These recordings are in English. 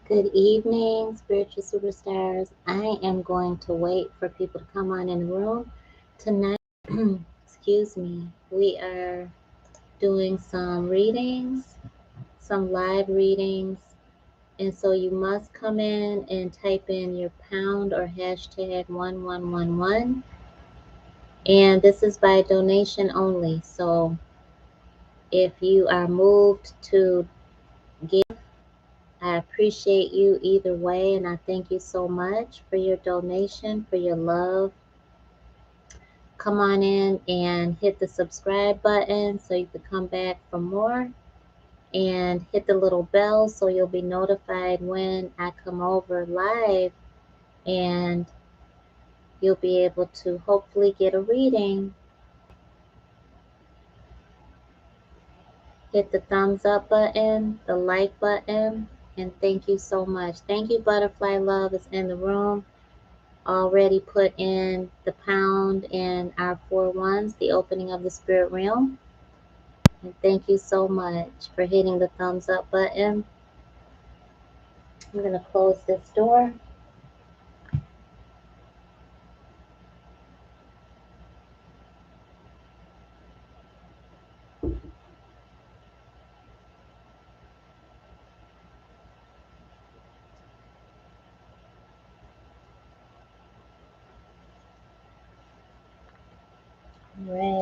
Good evening, spiritual superstars. I am going to wait for people to come on in the room. Tonight, excuse me, we are doing some readings, some live readings. And so you must come in and type in your pound or hashtag 1111. And this is by donation only. So if you are moved to give, I appreciate you either way, and I thank you so much for your donation, for your love. Come on in and hit the subscribe button so you can come back for more, and hit the little bell so you'll be notified when I come over live, and you'll be able to hopefully get a reading. Hit the thumbs up button, the like button, and thank you so much. Thank you, Butterfly Love is in the room. Already put in the pound and our 4 1s, the opening of the spirit realm. And thank you so much for hitting the thumbs up button. I'm going to close this door.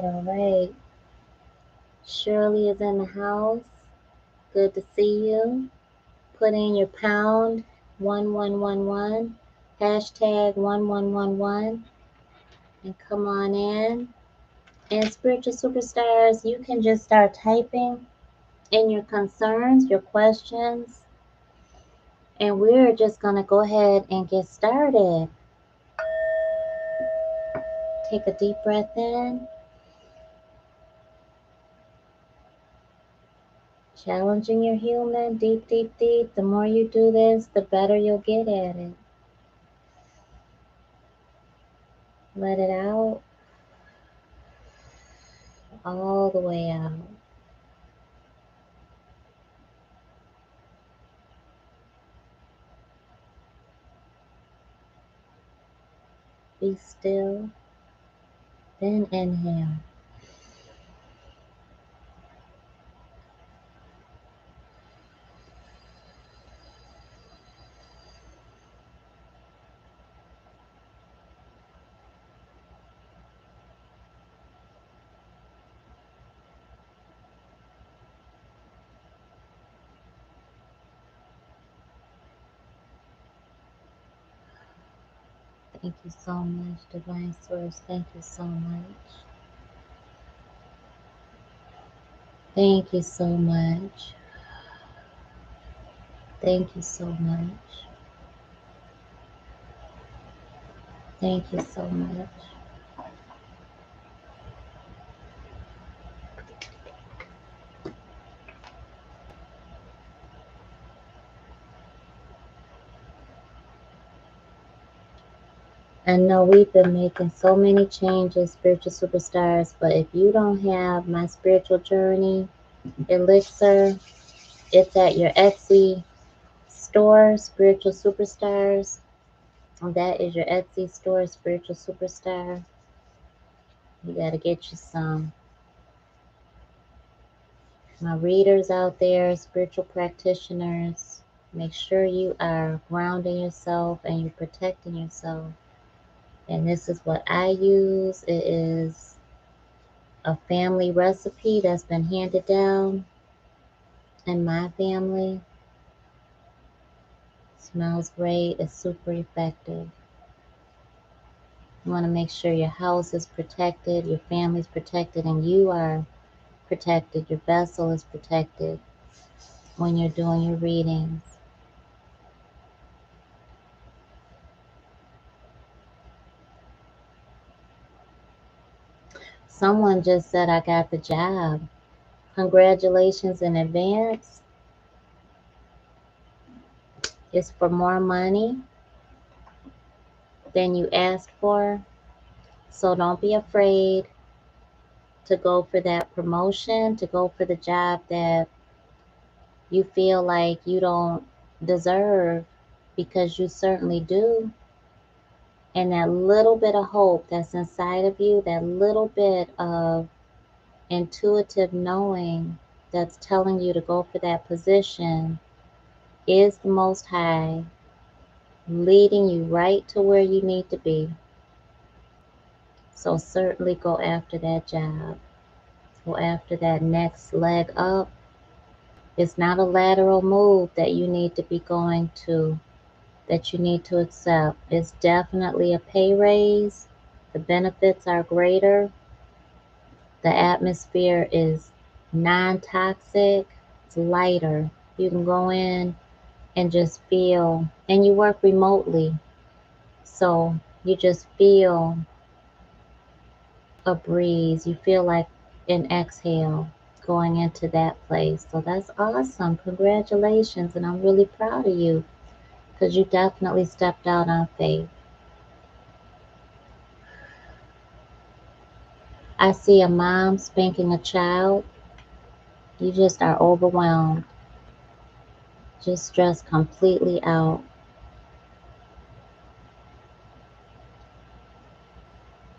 All right. Shirley is in the house. Good to see you. Put in your pound 1111, hashtag 1111, and come on in. And spiritual superstars, you can just start typing in your concerns, your questions, and we're just going to go ahead and get started. Take a deep breath in. Challenging your human, deep, deep, deep. The more you do this, the better you'll get at it. Let it out, all the way out. Be still, then inhale. Thank you so much, Divine Source. Thank you so much. Thank you so much. Thank you so much. Thank you so much. I know we've been making so many changes, spiritual superstars, but if you don't have my spiritual journey elixir, it's at your Etsy store, Spiritual Superstars. That is your Etsy store, Spiritual Superstar. You got to get you some. My readers out there, spiritual practitioners, make sure you are grounding yourself and you're protecting yourself. And this is what I use. It is a family recipe that's been handed down in my family. Smells great. It's super effective. You want to make sure your house is protected, your family's protected, and you are protected. Your vessel is protected when you're doing your readings. Someone just said I got the job. Congratulations in advance. It's for more money than you asked for. So don't be afraid to go for that promotion, to go for the job that you feel like you don't deserve, because you certainly do. And that little bit of hope that's inside of you, that little bit of intuitive knowing that's telling you to go for that position, is the Most High leading you right to where you need to be. So certainly go after that job. Go after that next leg up. It's not a lateral move that you need to be going to, that you need to accept. It's definitely a pay raise. The benefits are greater. The atmosphere is non toxic, it's lighter. You can go in and just feel, and you work remotely, so you just feel a breeze. You feel like an exhale going into that place. So that's awesome. Congratulations. And I'm really proud of you because you definitely stepped out on faith. I see a mom spanking a child. You just are overwhelmed, just stressed completely out.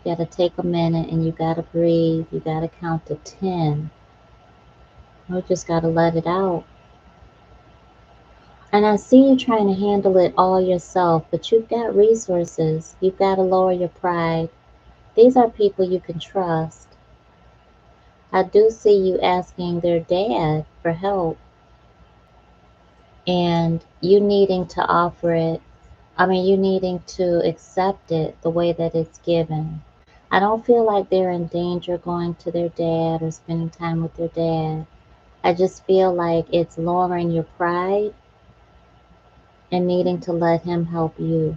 You got to take a minute and you got to breathe. You got to count to 10. You just got to let it out. And I see you trying to handle it all yourself, but you've got resources. You've got to lower your pride. These are people you can trust. I do see you asking their dad for help and you needing to offer it. I mean, you needing to accept it the way that it's given. I don't feel like they're in danger going to their dad or spending time with their dad. I just feel like it's lowering your pride and needing to let him help you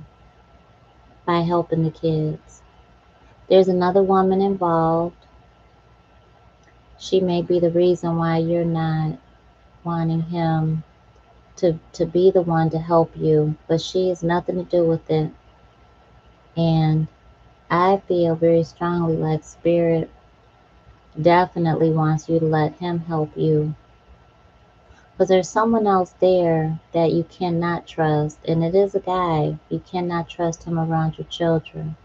by helping the kids. There's another woman involved. She may be the reason why you're not wanting him to be the one to help you, but she has nothing to do with it. And I feel very strongly like Spirit definitely wants you to let him help you. Because there's someone else there that you cannot trust, and it is a guy. You cannot trust him around your children.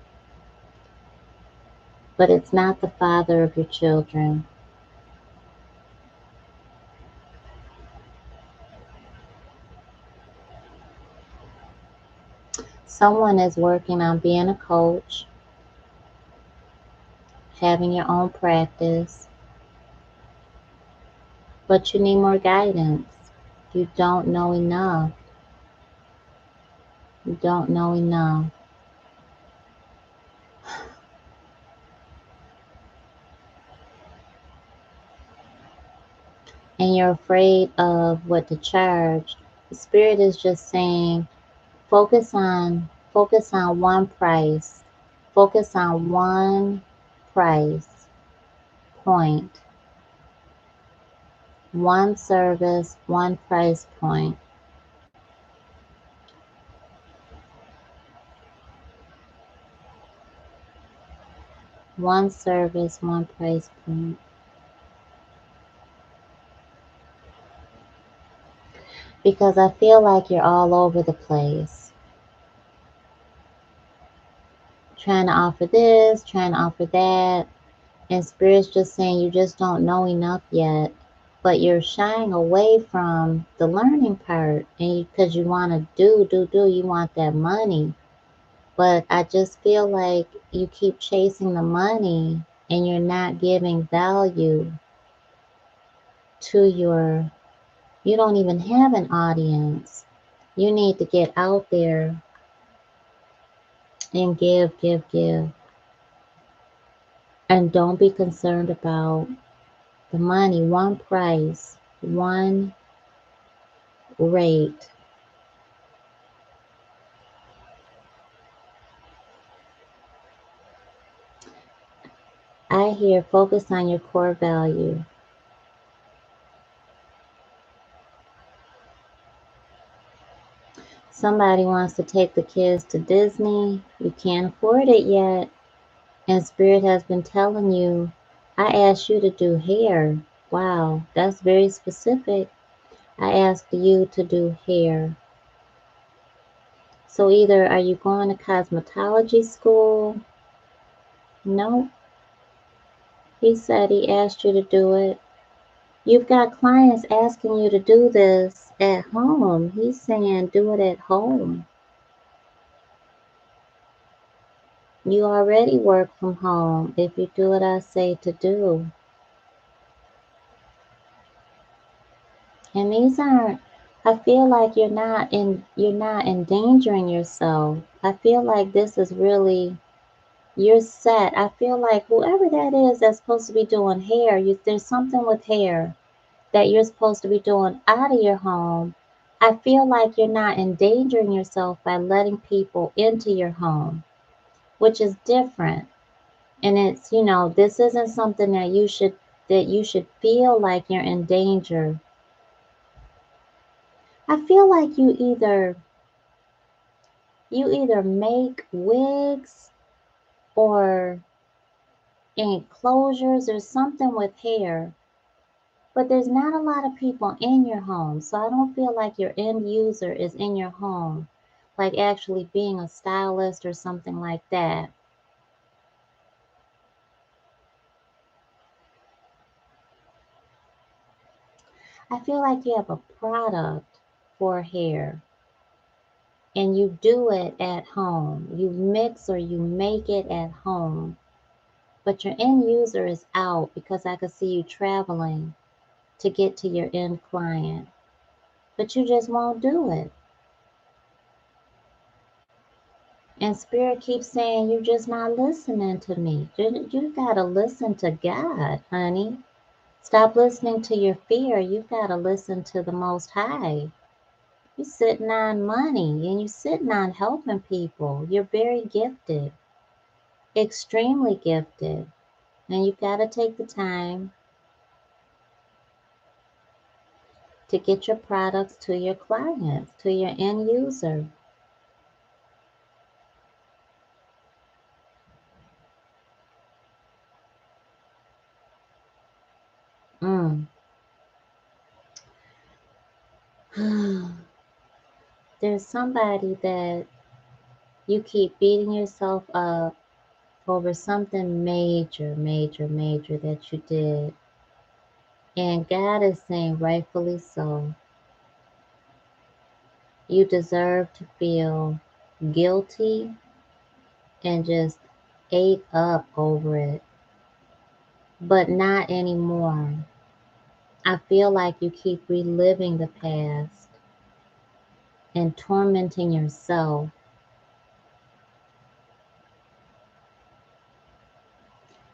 But it's not the father of your children. Someone is working on being a coach, having your own practice, but you need more guidance. You don't know enough. You don't know enough. And you're afraid of what to charge. The Spirit is just saying, focus on one price. Focus on one price point. One service, one price point. One service, one price point. Because I feel like you're all over the place. Trying to offer this, trying to offer that. And Spirit's just saying you just don't know enough yet. But you're shying away from the learning part. And because you want to do, you want that money. But I just feel like you keep chasing the money and you're not giving value to you don't even have an audience. You need to get out there and give. And don't be concerned about the money. One price, one rate. I hear focus on your core value. Somebody wants to take the kids to Disney. You can't afford it yet. And Spirit has been telling you, I asked you to do hair. Wow, that's very specific. I asked you to do hair. So either are you going to cosmetology school? No. He said he asked you to do it. You've got clients asking you to do this at home. He's saying do it at home. You already work from home if you do what I say to do. And these aren't, I feel like you're not endangering yourself. I feel like this is really, you're set. I feel like whoever that is that's supposed to be doing hair, there's something with hair that you're supposed to be doing out of your home. I feel like you're not endangering yourself by letting people into your home, which is different. And it's, this isn't something that you should feel like you're in danger. I feel like you either make wigs or enclosures or something with hair, but there's not a lot of people in your home. So I don't feel like your end user is in your home, like actually being a stylist or something like that. I feel like you have a product for hair and you do it at home. You mix or you make it at home, but your end user is out because I could see you traveling to get to your end client, but you just won't do it. And Spirit keeps saying you're just not listening to me. You gotta listen to God, honey. Stop listening to your fear. You've gotta listen to the Most High. You're sitting on money and you're sitting on helping people. You're very gifted, extremely gifted. And you've got to take the time to get your products to your clients, to your end user. Mm. There's somebody that you keep beating yourself up over something major, major, major that you did. And God is saying, rightfully so, you deserve to feel guilty and just ate up over it, but not anymore. I feel like you keep reliving the past and tormenting yourself.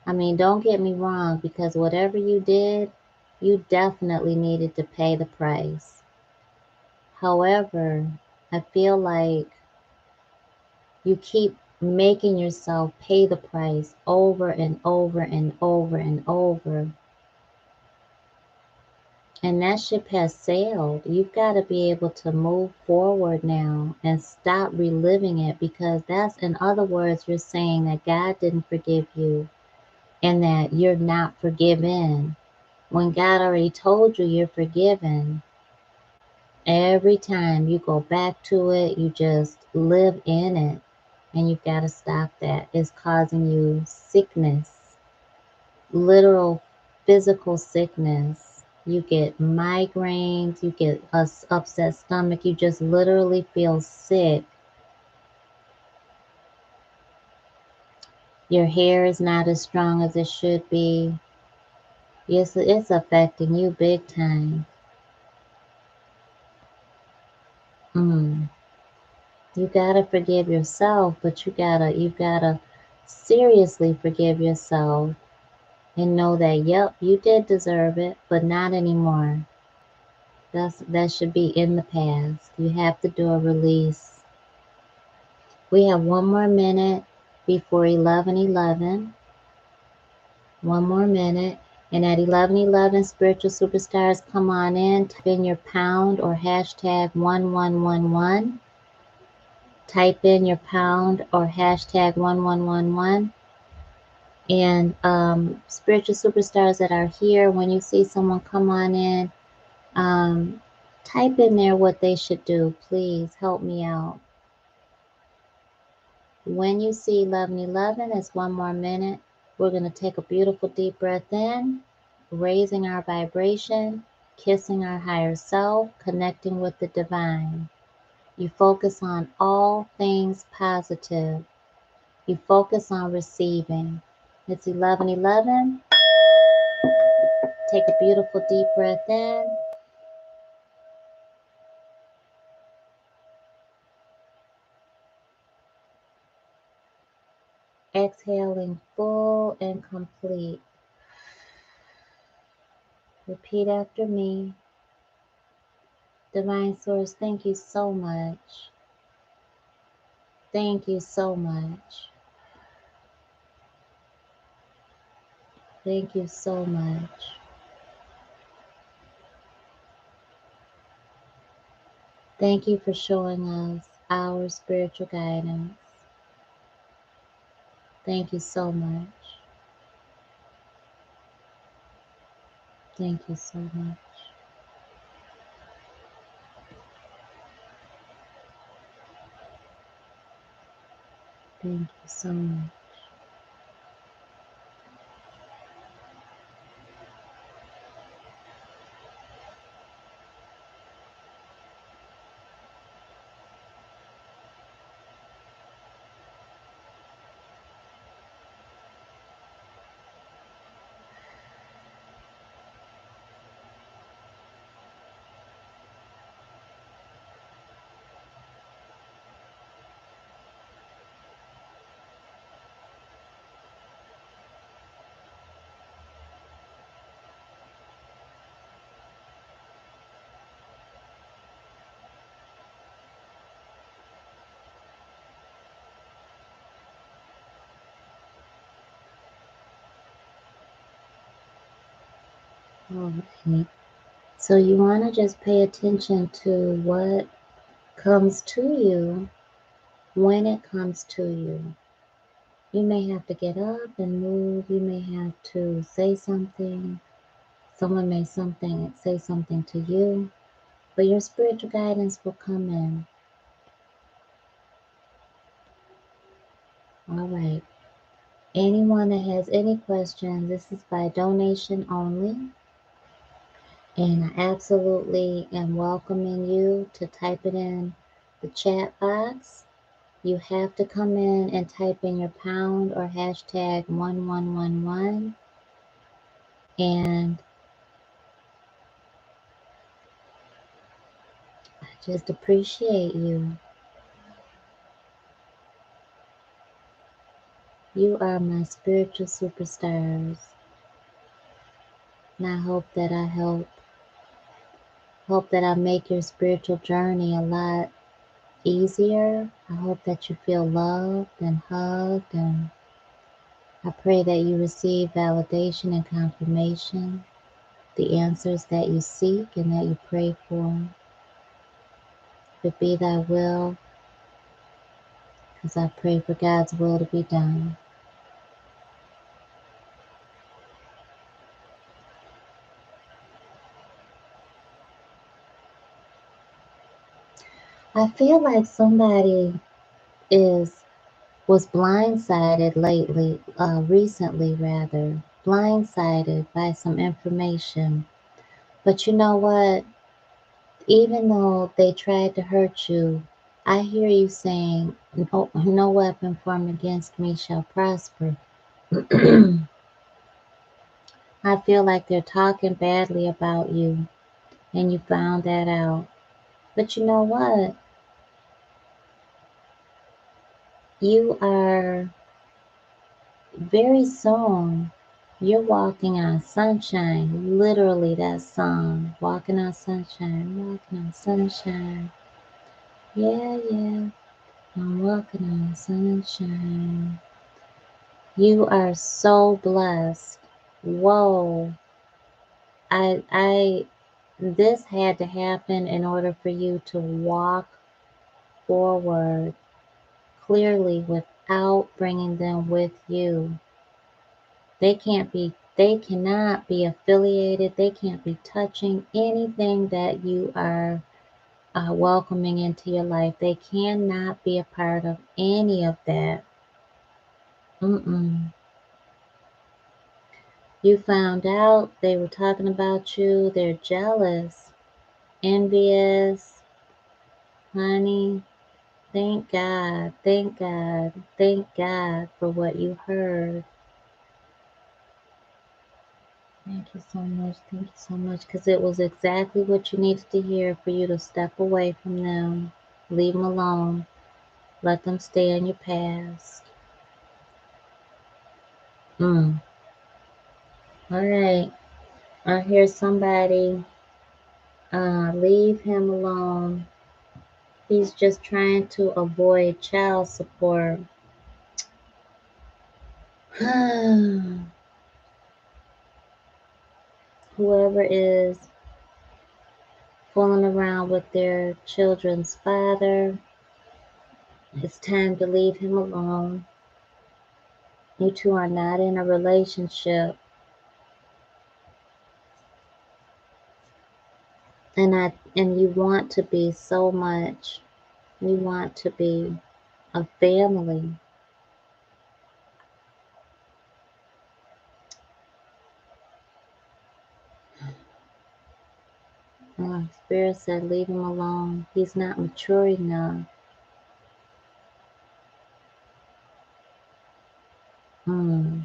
I mean, don't get me wrong, because whatever you did, you definitely needed to pay the price. However, I feel like you keep making yourself pay the price over and over and over and over. And that ship has sailed. You've got to be able to move forward now and stop reliving it, because that's, in other words, you're saying that God didn't forgive you and that you're not forgiven. When God already told you you're forgiven, every time you go back to it, you just live in it. And you've got to stop that. It's causing you sickness, literal physical sickness. You get migraines, you get a upset stomach, you just literally feel sick. Your hair is not as strong as it should be. Yes, it's affecting you big time. Mm. You gotta forgive yourself, but you gotta seriously forgive yourself and know that, yep, you did deserve it, but not anymore. That should be in the past. You have to do a release. We have one more minute before 11:11. One more minute. And at 11:11, spiritual superstars, come on in. Type in your pound or hashtag 1111. Type in your pound or hashtag 1111. And spiritual superstars that are here, when you see someone come on in, um, type in there what they should do. Please help me out. When you see 1111, it's one more minute. We're going to take a beautiful deep breath in, raising our vibration, kissing our higher self, connecting with the divine. You focus on all things positive. You focus on receiving. It's 1111. Take a beautiful deep breath in. Exhaling full and complete. Repeat after me. Divine Source, thank you so much. Thank you so much. Thank you so much. Thank you for showing us our spiritual guidance. Thank you so much. Thank you so much. Thank you so much. All right. So you want to just pay attention to what comes to you when it comes to you. You may have to get up and move. You may have to say something. Someone may say something to you, but your spiritual guidance will come in. All right. Anyone that has any questions, this is by donation only. And I absolutely am welcoming you to type it in the chat box. You have to come in and type in your pound or hashtag 1111. And I just appreciate you. You are my spiritual superstars. And I hope that I make your spiritual journey a lot easier. I hope that you feel loved and hugged, and I pray that you receive validation and confirmation, the answers that you seek and that you pray for. If it be thy will, because I pray for God's will to be done. I feel like somebody was blindsided recently rather, blindsided by some information. But you know what? Even though they tried to hurt you, I hear you saying, no weapon formed against me shall prosper. I feel like they're talking badly about you, and you found that out. But you know what? You are very soon, you're walking on sunshine. Literally, that song, Walking on Sunshine, walking on sunshine. Yeah, yeah, I'm walking on sunshine. You are so blessed. Whoa. I this had to happen in order for you to walk forward clearly without bringing them with you. They cannot be affiliated. They can't be touching anything that you are welcoming into your life. They cannot be a part of any of that. Mm-mm. You found out they were talking about you. They're jealous, envious, honey. Thank God, thank God, thank God for what you heard. Thank you so much, thank you so much, because it was exactly what you needed to hear for you to step away from them, leave them alone, let them stay in your past. Mm. All right, I hear somebody, leave him alone. He's just trying to avoid child support. Whoever is fooling around with their children's father, it's time to leave him alone. You two are not in a relationship. And you want to be so much. You want to be a family. Spirit said leave him alone. He's not mature enough. Hmm.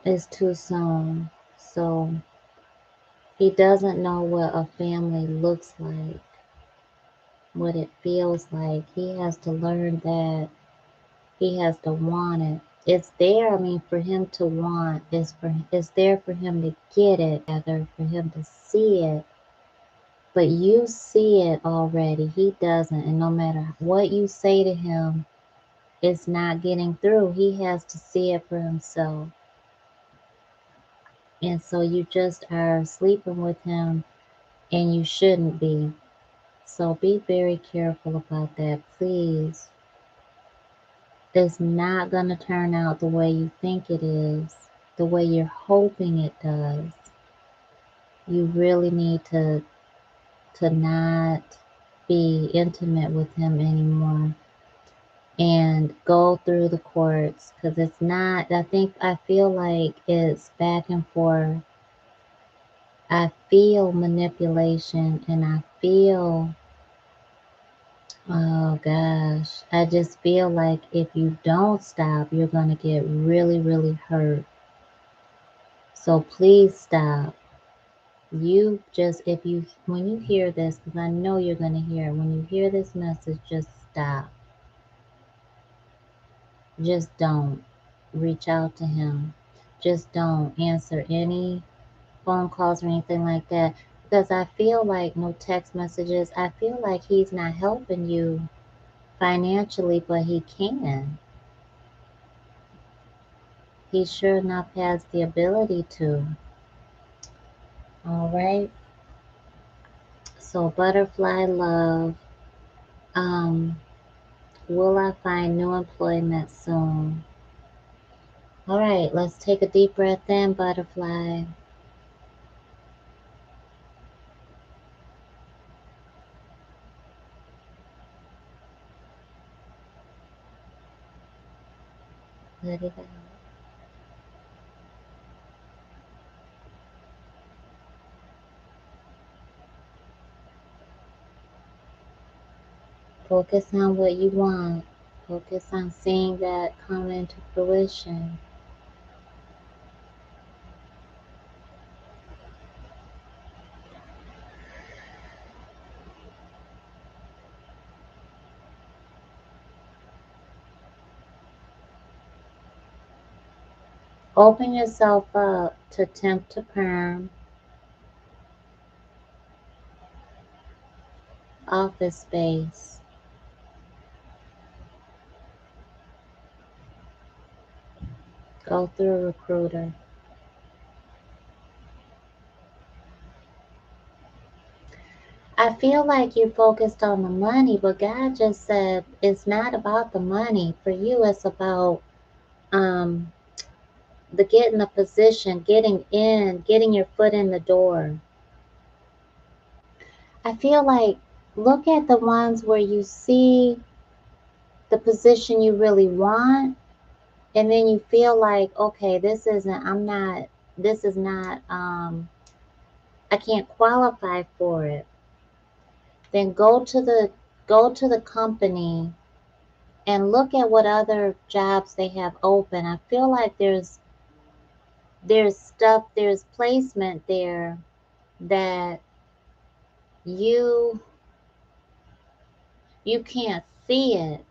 It's too soon. So he doesn't know what a family looks like, what it feels like. He has to learn that. He has to want it. It's there, I mean, for him to want. It's there for him to get it, rather for him to see it. But you see it already. He doesn't. And no matter what you say to him, it's not getting through. He has to see it for himself. And so you just are sleeping with him and you shouldn't be. So be very careful about that, please. It's not going to turn out the way you think it is, the way you're hoping it does. You really need to not be intimate with him anymore and go through the courts, because it's not, I feel like it's back and forth. I feel manipulation and I feel, oh gosh, I just feel like if you don't stop, you're going to get really, really hurt. So please stop. You just, when you hear this, because I know you're going to hear it, when you hear this message, just stop. Just don't reach out to him. Just don't answer any phone calls or anything like that. Because I feel like no text messages. I feel like he's not helping you financially, but he can. He sure enough has the ability to. All right. So butterfly love. Um, will I find new employment soon? All right, let's take a deep breath in, butterfly. Let it out. Focus on what you want. Focus on seeing that come into fruition. Open yourself up to temp to perm, office space. Go through a recruiter. I feel like you focused on the money, but God just said it's not about the money. For you, it's about um, the getting the position, getting in, getting your foot in the door. I feel like look at the ones where you see the position you really want, and then you feel like, okay, this is not, I can't qualify for it. Then go to the company and look at what other jobs they have open. I feel like there's placement there that you you can't see it.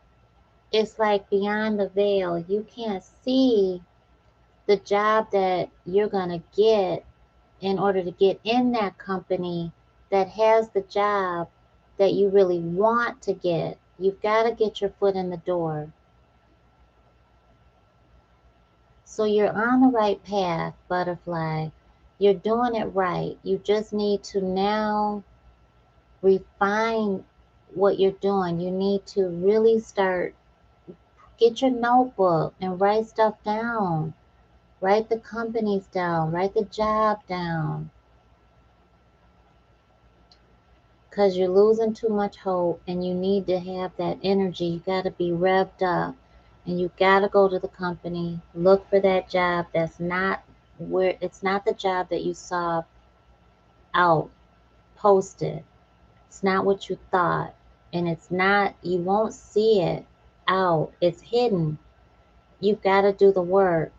It's like beyond the veil. You can't see the job that you're going to get in order to get in that company that has the job that you really want to get. You've got to get your foot in the door. So you're on the right path, butterfly. You're doing it right. You just need to now refine what you're doing. You need to really start, get your notebook and write stuff down. Write the companies down, write the job down. Because you're losing too much hope and you need to have that energy. You got to be revved up and you got to go to the company, look for that job that's not where it's not the job that you saw out posted. It's not what you thought. And it's not, you won't see it out. It's hidden. You've got to do the work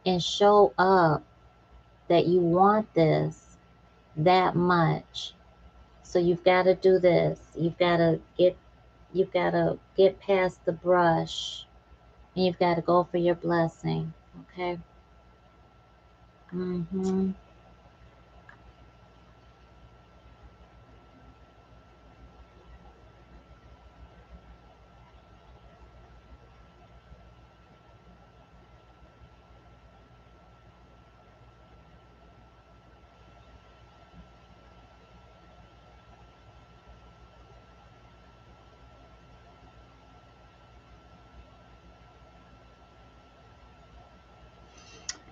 and show up that you want this that much. So you've got to do this. You've got to get past the brush and you've got to go for your blessing. Okay? Mhm.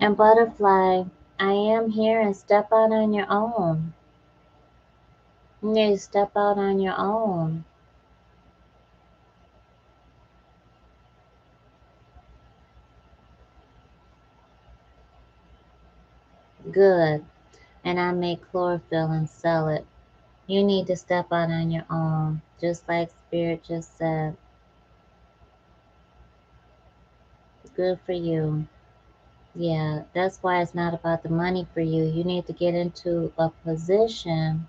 And butterfly, I am here and step out on your own. You need to step out on your own. Good. And I make chlorophyll and sell it. You need to step out on your own, just like Spirit just said. Good for you. Yeah, that's why it's not about the money for you. You need to get into a position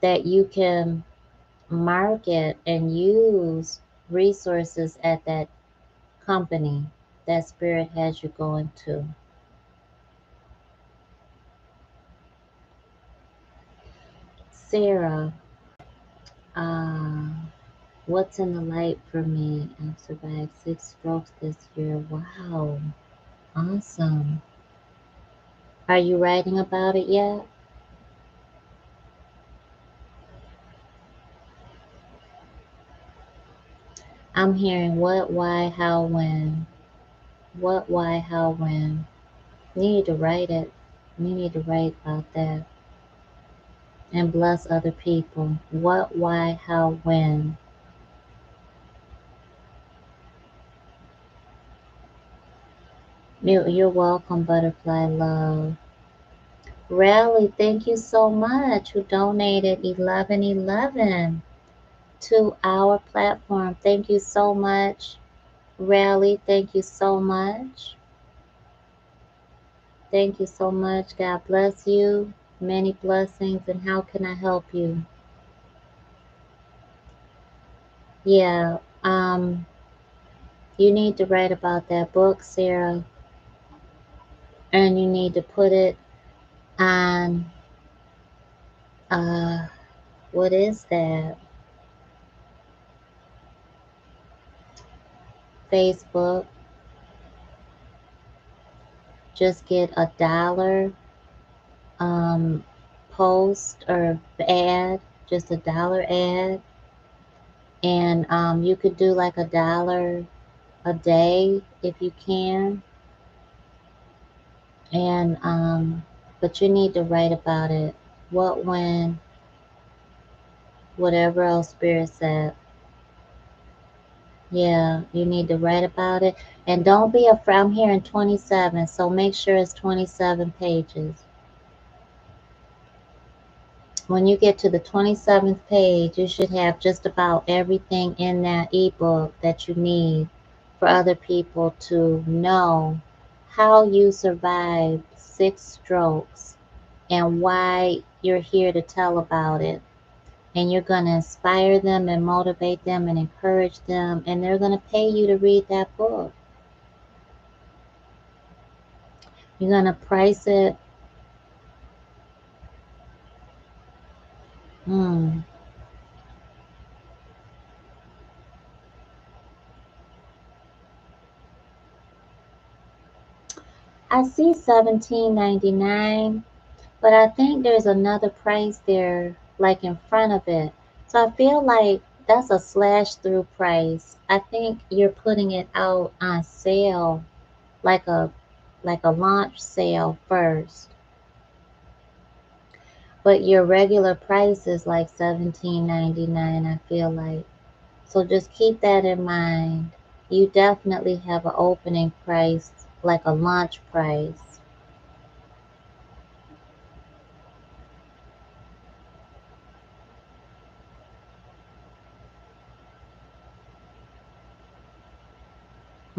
that you can market and use resources at that company that Spirit has you going to. Sarah, uh, what's in the light for me? I've survived 6 strokes this year. Wow, awesome. Are you writing about it yet? I'm hearing what, why, how, when. What, why, how, when. You need to write it. You need to write about that and bless other people. What, why, how, when. You're welcome, Butterfly Love. Rally, thank you so much, who donated 1111 to our platform. Thank you so much. Rally, thank you so much. Thank you so much. God bless you. Many blessings. And how can I help you? Yeah, you need to write about that book, Sarah, and you need to put it on, uh, what is that? Facebook. Just get $1 um, post or ad, just $1 ad, and you could do like $1 a day if you can, and but you need to write about it. what, when, whatever else Spirit said. Yeah, you need to write about it. And don't be afraid. I'm hearing 27, so make sure it's 27 pages. When you get to the 27th page, you should have just about everything in that ebook that you need for other people to know how you survived 6 strokes and why you're here to tell about it. And you're going to inspire them and motivate them and encourage them, and they're going to pay you to read that book. You're going to price it. Hmm. I see 17.99, but I think there's another price there, like in front of it. So I feel like that's a slash through price. I think you're putting it out on sale, like a launch sale first. But your regular price is like 17.99, I feel like. So just keep that in mind. You definitely have an opening price, like a launch price.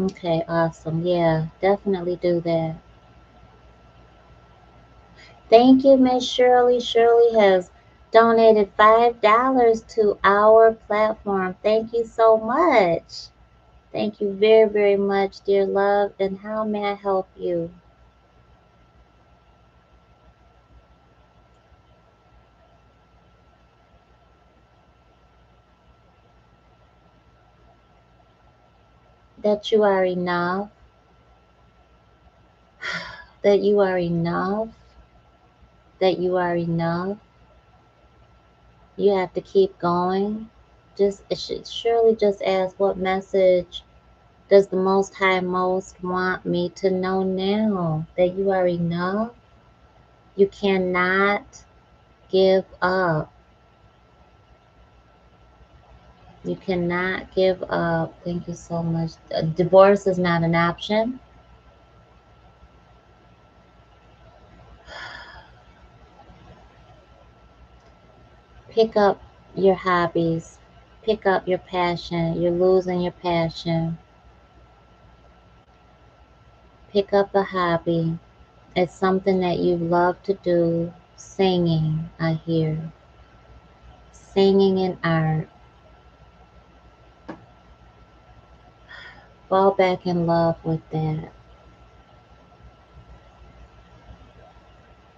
Okay, awesome. Yeah, definitely do that. Thank you, Miss Shirley. Shirley has donated $5 to our platform. Thank you so much. Thank you very, very much, dear love. And how may I help you? That you are enough, that you are enough, that you are enough. You have to keep going. Just it should surely just ask, what message does the Most High most want me to know now? That you are enough. You cannot give up. You cannot give up. Thank you so much. Divorce is not an option. Pick up your hobbies. Pick up your passion. You're losing your passion. Pick up a hobby. It's something that you love to do. Singing, I hear. Singing and art. Fall back in love with that.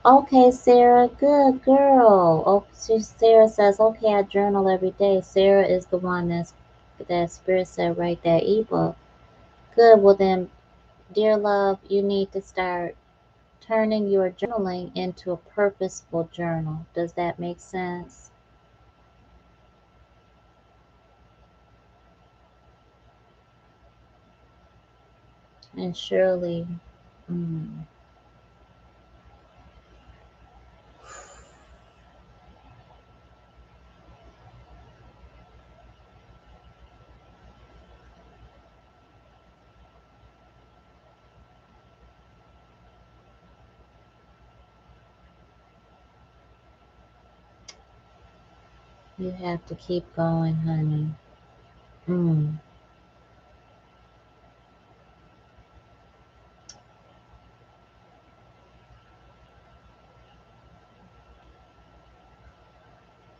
Okay, Sarah, good girl. Oh, Sarah says, okay, I journal every day. Sarah is the one that Spirit said write that ebook. Good. Well then, dear love, you need to start turning your journaling into a purposeful journal. Does that make sense? And surely, mm, you have to keep going, honey. Mm,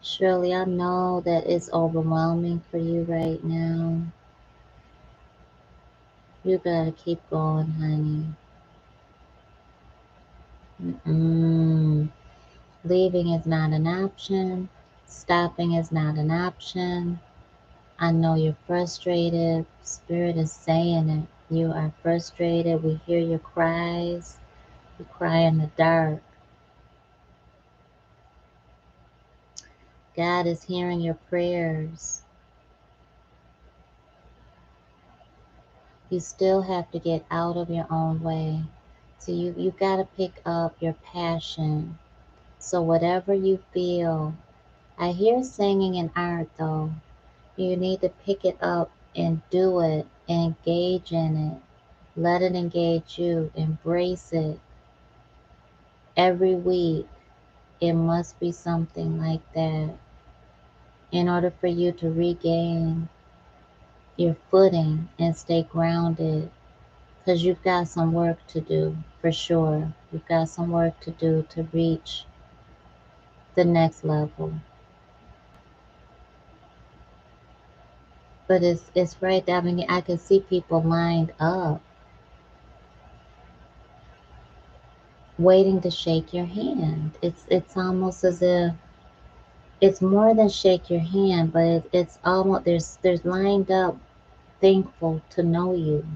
surely, I know that it's overwhelming for you right now. You gotta keep going, honey. Mm, leaving is not an option. Stopping is not an option. I know you're frustrated. Spirit is saying it. You are frustrated. We hear your cries. You cry in the dark. God is hearing your prayers. You still have to get out of your own way. So you got to pick up your passion. So whatever you feel, I hear singing and art though. You need to pick it up and do it, engage in it. Let it engage you, embrace it. Every week, it must be something like that in order for you to regain your footing and stay grounded. Because you've got some work to do, for sure. You've got some work to do to reach the next level. But it's right there. I mean, I can see people lined up waiting to shake your hand. It's almost as if it's more than shake your hand, but it's almost there's lined up, thankful to know you,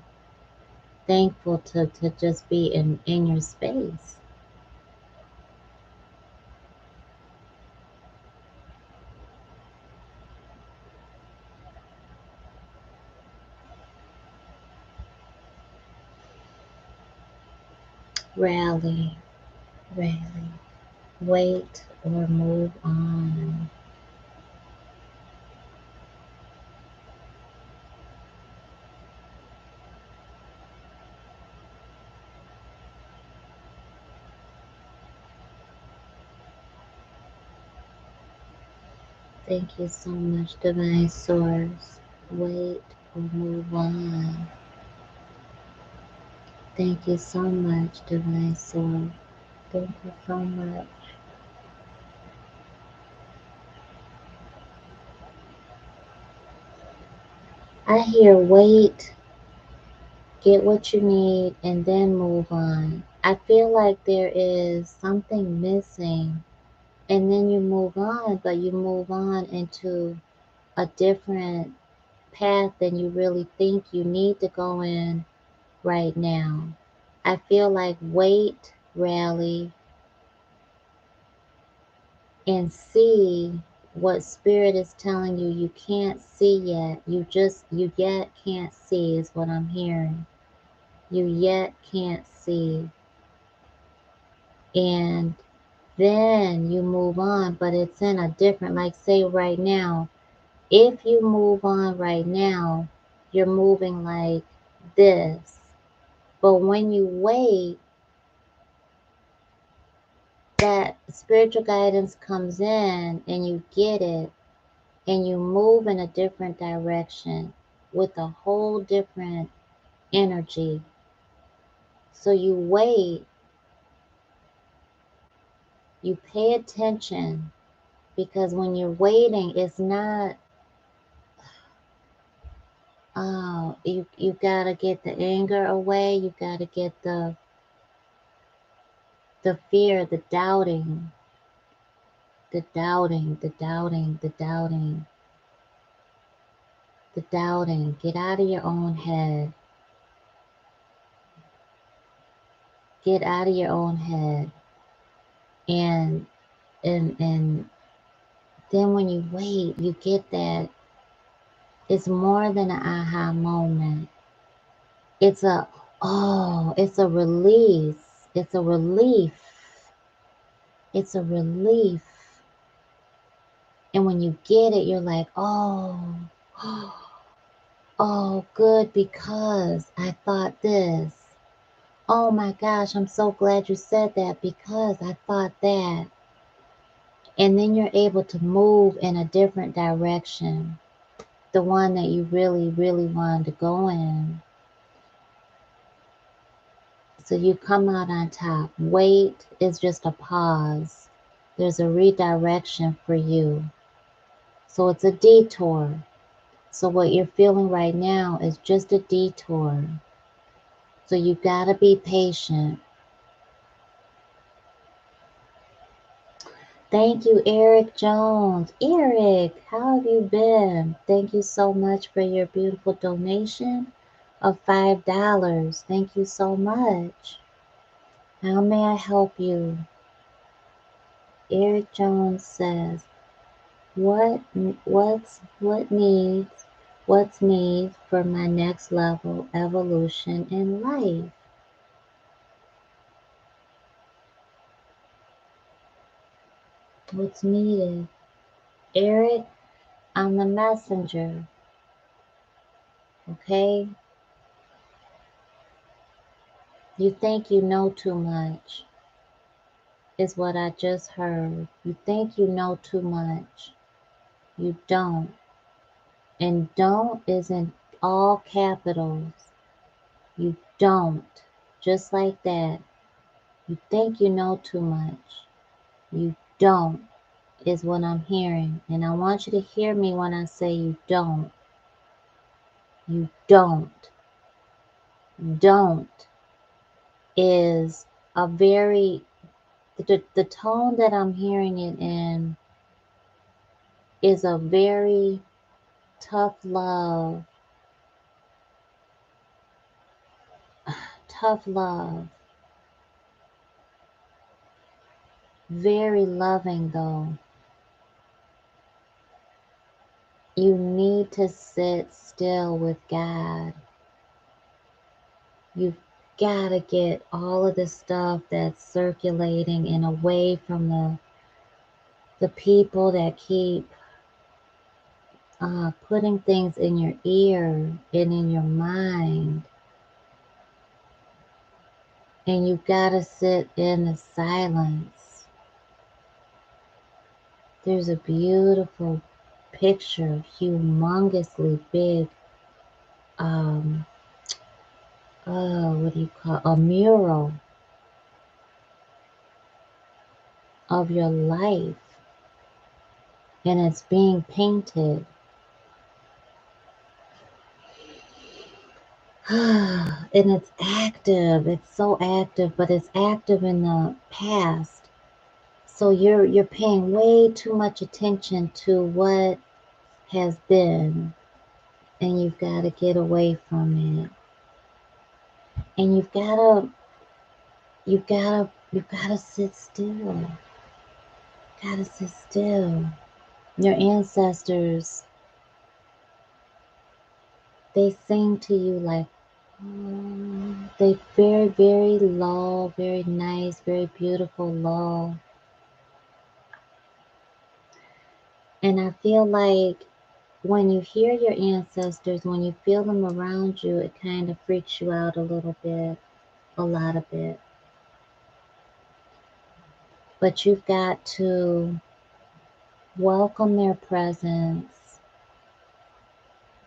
thankful to just be in your space. Rally, rally, wait or move on. Thank you so much, Divine Source. Wait or move on. Thank you so much, Divine Source. Thank you so much. I hear wait, get what you need, and then move on. I feel like there is something missing, and then you move on, but you move on into a different path than you really think you need to go in right now. I feel like wait, rally, and see what spirit is telling you you can't see yet. You yet can't see is what I'm hearing. You yet can't see. And then you move on, but it's in a different, like say right now, if you move on right now, you're moving like this. But when you wait, that spiritual guidance comes in and you get it and you move in a different direction with a whole different energy. So you wait, you pay attention because when you're waiting, it's not, oh, you gotta get the anger away, you gotta get the fear, the doubting, the doubting, the doubting, the doubting, the doubting. Get out of your own head. Get out of your own head. And and then when you wait, you get that it's more than an aha moment. It's a, oh, it's a release. It's a relief. It's a relief. And when you get it, you're like, oh, oh, good, because I thought this. Oh my gosh, I'm so glad you said that because I thought that. And then you're able to move in a different direction, the one that you really, really wanted to go in. So you come out on top. Wait is just a pause. There's a redirection for you. So it's a detour. So what you're feeling right now is just a detour. So you gotta be patient. Thank you, Eric Jones. Eric, how have you been? Thank you so much for your beautiful donation of $5. Thank you so much. How may I help you? Eric Jones says, what's needs for my next level evolution in life? what's needed. Eric, I'm the messenger, okay? You think you know too much, is what I just heard. You think you know too much. You don't. And don't is in all capitals. You don't. Just like that. You think you know too much. You don't, is what I'm hearing. And I want you to hear me when I say you don't. You don't. Don't is a very, the tone that I'm hearing it in is a very tough love, tough love. Very loving though. You need to sit still with God. You've got to get all of the stuff that's circulating and away from the people that keep putting things in your ear and in your mind. And you got to sit in the silence. There's a beautiful picture, humongously big, um, what do you call a mural of your life, and it's being painted. And it's active. It's so active, but it's active in the past. So you're paying way too much attention to what has been, and you've got to get away from it. And you've gotta sit still. Gotta sit still. Your ancestors, they sing to you like, they very, very low, very nice, very beautiful low. And I feel like when you hear your ancestors, when you feel them around you, it kind of freaks you out a little bit, a lot of it. But you've got to welcome their presence,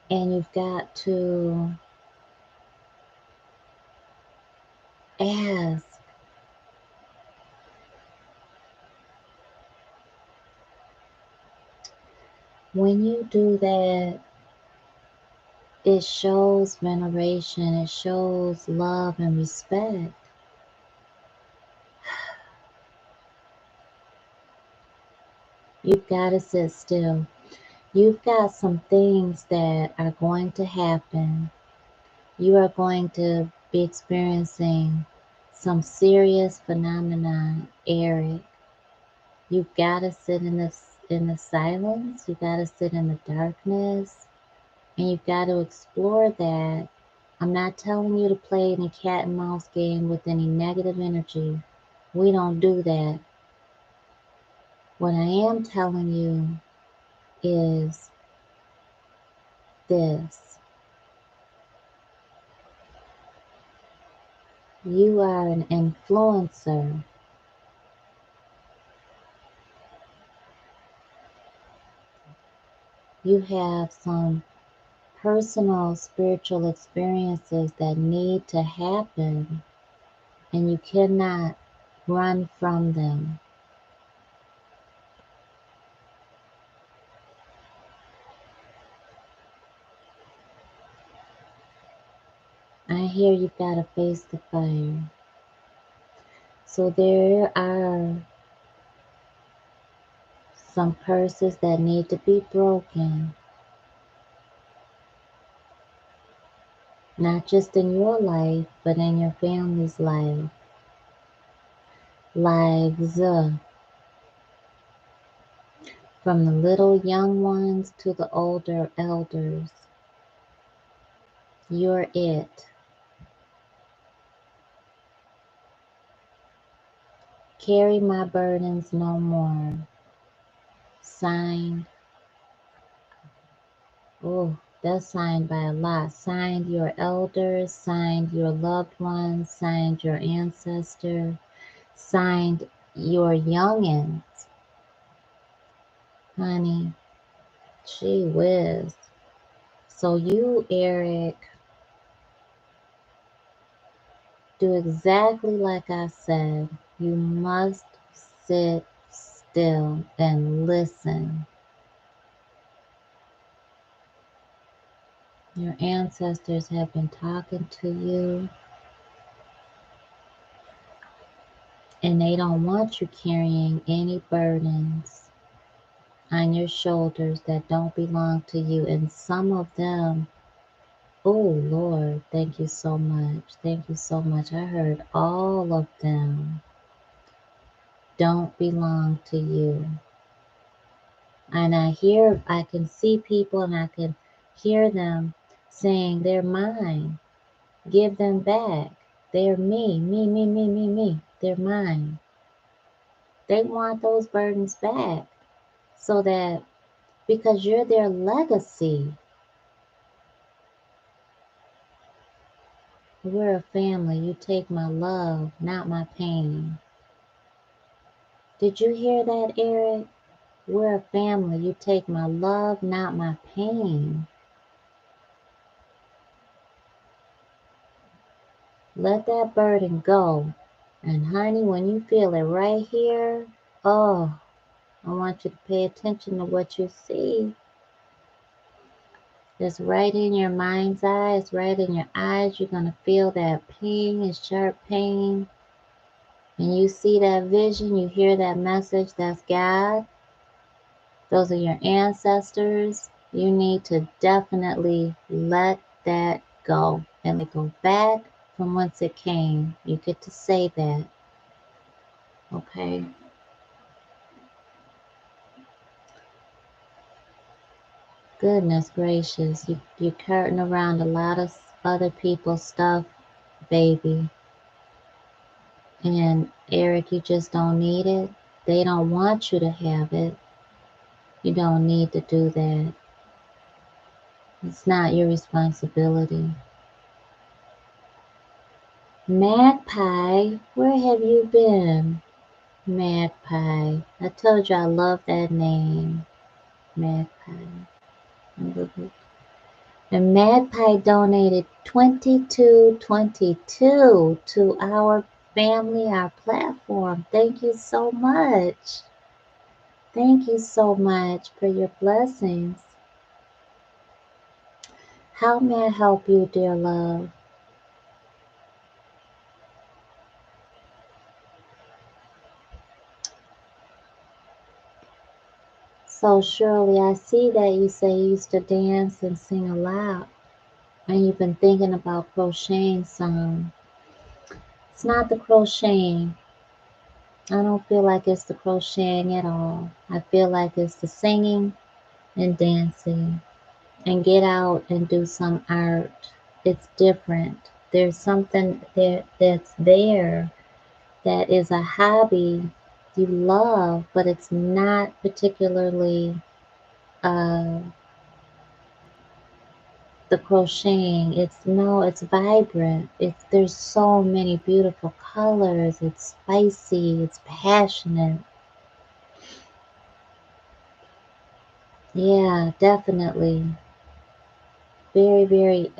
and you've got to ask, when you do that, it shows veneration, it shows love and respect. You've got to sit still. You've got some things that are going to happen. You are going to be experiencing some serious phenomenon, Eric. You've got to sit in the silence. You got to sit in the darkness, and you've got to explore that. I'm not telling you to play any cat and mouse game with any negative energy. We don't do that. What I am telling you is this: you are an influencer. You have some personal spiritual experiences that need to happen, and you cannot run from them. I hear you've got to face the fire. So there are some curses that need to be broken, not just in your life, but in your family's life. Lives, from the little young ones to the older elders. You're it. Carry my burdens no more. signed. Oh, that's signed by a lot. Signed your elders, signed your loved ones, signed your ancestor, signed your youngins. Honey, gee whiz. So you, Eric, do exactly like I said. You must sit still and listen. Your ancestors have been talking to you, and they don't want you carrying any burdens on your shoulders that don't belong to you. And some of them, oh Lord, thank you so much. Thank you so much. I heard all of them don't belong to you. And I can see people and I can hear them saying, they're mine. Give them back. They're me, me, me, me, me, me. They're mine. They want those burdens back so that because you're their legacy. We're a family. You take my love, not my pain. Did you hear that, Eric? We're a family. You take my love, not my pain. Let that burden go. And honey, when you feel it right here, oh, I want you to pay attention to what you see. It's right in your mind's eye. It's right in your eyes. You're going to feel that pain, a sharp pain. And you see that vision, you hear that message, that's God. Those are your ancestors. You need to definitely let that go and let it go back from whence it came. You get to say that, okay? Goodness gracious, you're carting around a lot of other people's stuff, baby. And Eric, you just don't need it. They don't want you to have it. You don't need to do that. It's not your responsibility. Magpie, where have you been? Magpie. I told you I love that name. Magpie. And Magpie donated $22.22 to our family, our platform. Thank you so much. Thank you so much for your blessings. How may I help you, dear love? So Shirley, I see that you say you used to dance and sing a lot, and you've been thinking about crocheting some. It's not the crocheting. I don't feel like it's the crocheting at all. I feel like it's the singing and dancing. And get out and do some art. It's different. There's something there that's there that is a hobby you love, but it's not particularly uh, the crocheting. It's vibrant. There's so many beautiful colors. It's spicy. It's passionate. Yeah, definitely. Very, very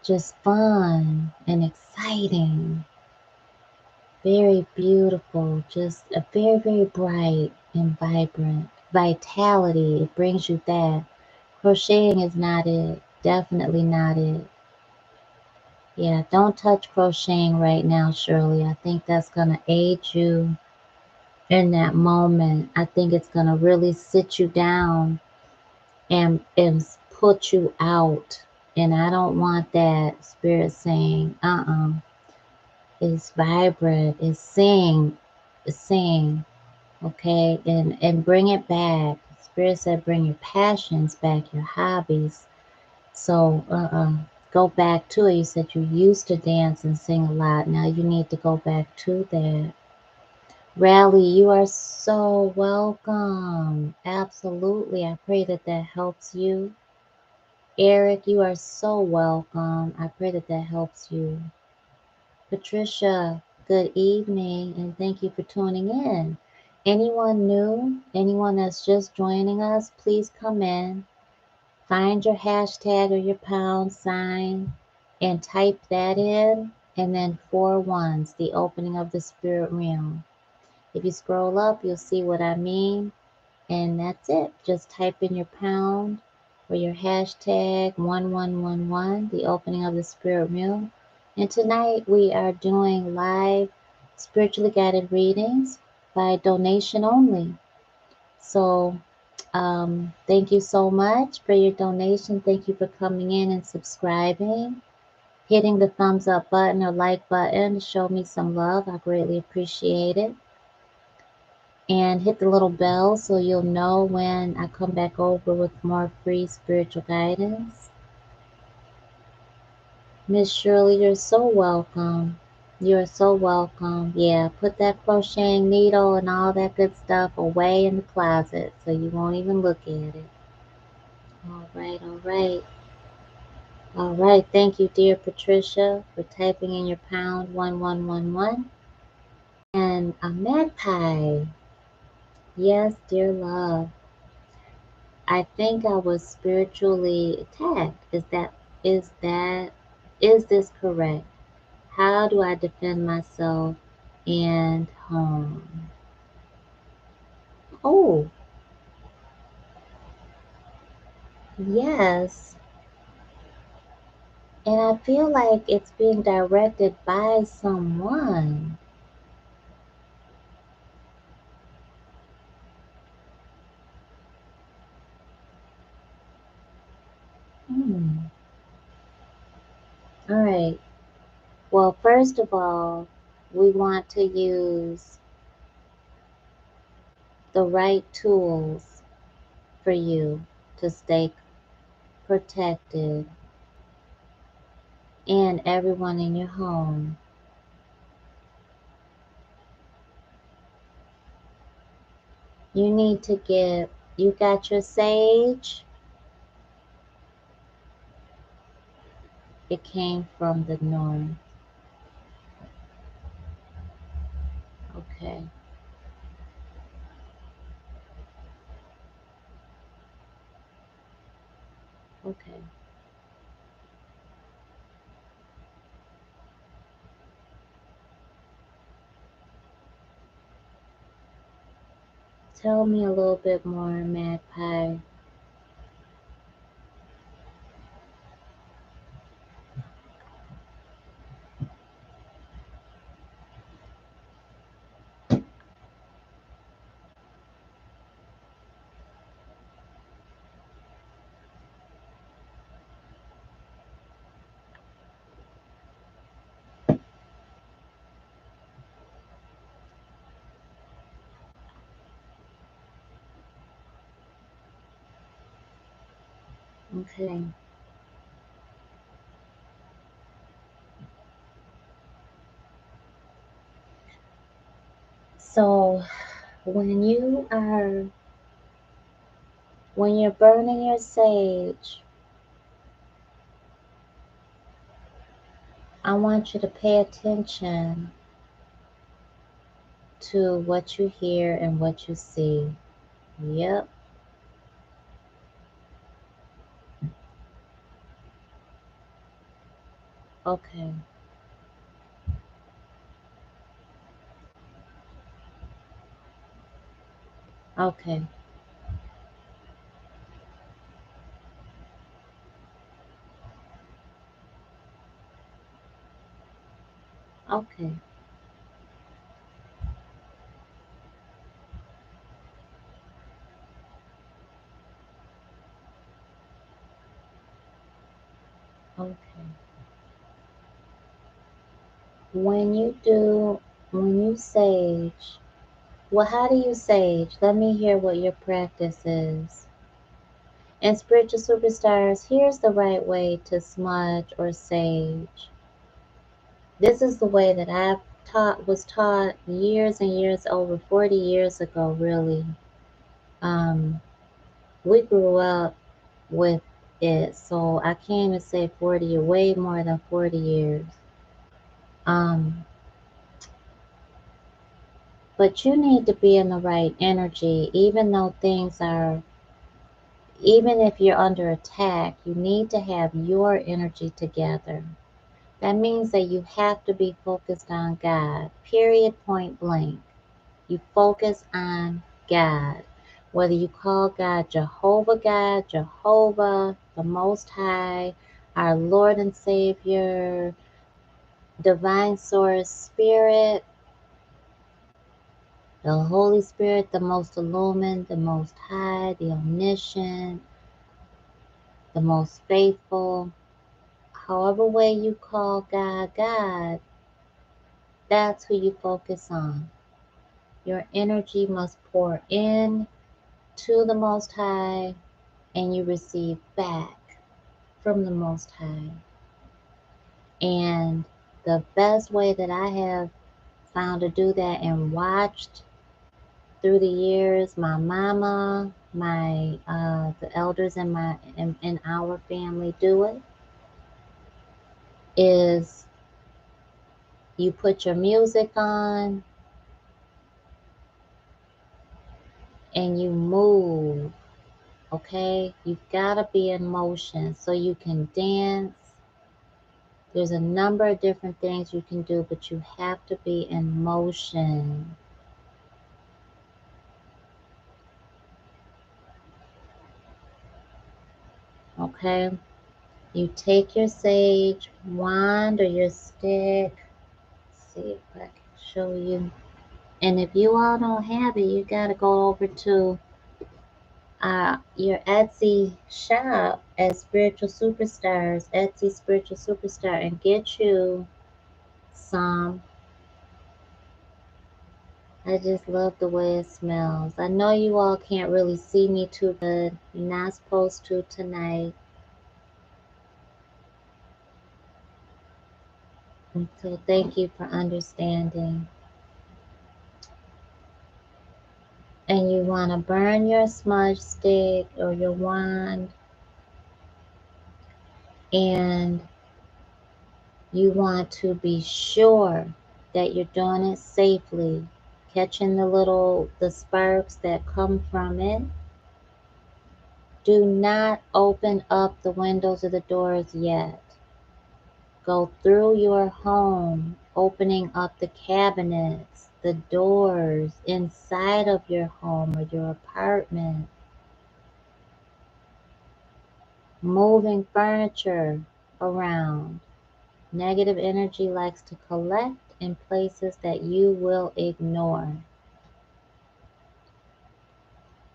just fun and exciting. Very beautiful, just a very, very bright and vibrant. Vitality, it brings you that. Crocheting is not it. Definitely not it. Yeah, don't touch crocheting right now, Shirley. I think that's going to aid you in that moment. I think it's going to really sit you down and put you out. And I don't want that spirit saying, it's vibrant, it's sing, okay? And bring it back. Spirit said bring your passions back, your hobbies. So, go back to it. You said you used to dance and sing a lot. Now you need to go back to that. Rally, you are so welcome. Absolutely. I pray that that helps you. Eric, you are so welcome. I pray that that helps you. Patricia, good evening and thank you for tuning in. Anyone new, anyone that's just joining us, please come in, find your hashtag or your pound sign and type that in, and then 4 1s, the opening of the spirit realm. If you scroll up, you'll see what I mean. And that's it. Just type in your pound or your hashtag 1111, the opening of the spirit realm. And tonight we are doing live spiritually guided readings by donation only. So thank you so much for your donation. Thank you for coming in and subscribing, hitting the thumbs up button or like button to show me some love. I greatly appreciate it. And hit the little bell so you'll know when I come back over with more free spiritual guidance. Miss Shirley, you're so welcome. You're so welcome. Yeah, put that crocheting needle and all that good stuff away in the closet so you won't even look at it. All right, all right. All right, thank you, dear Patricia, for typing in your pound 1111. And a magpie. Yes, dear love. I think I was spiritually attacked. Is is this correct? How do I defend myself and home? Oh, yes. And I feel like it's being directed by someone. Hmm. All right. Well, first of all, we want to use the right tools for you to stay protected and everyone in your home. You need to get, you got your sage? It came from the north. Okay, okay. Tell me a little bit more, Magpie. Okay. So when when you're burning your sage, I want you to pay attention to what you hear and what you see. Yep. Okay. Okay. Okay. Okay. When you do, when you sage, well, how do you sage? Let me hear what your practice is. And spiritual superstars, here's the right way to smudge or sage. This is the way that was taught years and years, over 40 years ago, really. Um, we grew up with it, so I can't even say 40, way more than 40 years. Um, but you need to be in the right energy, even though things are, even if you're under attack, you need to have your energy together. That means that you have to be focused on God, period, point blank. You focus on God. Whether you call God, Jehovah, the Most High, our Lord and Savior, Divine Source, Spirit, the Holy Spirit, the Most Illumined, the Most High, the Omniscient, the Most Faithful. However way you call God, God, that's who you focus on. Your energy must pour in to the Most High, and you receive back from the Most High. And the best way that I have found to do that and watched through the years, my mama, the elders in our family do it, is you put your music on and you move. Okay, you've got to be in motion so you can dance. There's a number of different things you can do, but you have to be in motion. Okay, you take your sage wand or your stick. Let's see if I can show you. And if you all don't have it, you got to go over to your Etsy shop at Spiritual Superstars, Etsy Spiritual Superstar, and get you some. I just love the way it smells. I know you all can't really see me too good. You're not supposed to tonight. And so thank you for understanding. And you want to burn your smudge stick or your wand, and you want to be sure that you're doing it safely, catching the sparks that come from it. Do not open up the windows or the doors yet. Go through your home, opening up the cabinets, the doors inside of your home or your apartment, moving furniture around. Negative energy likes to collect in places that you will ignore.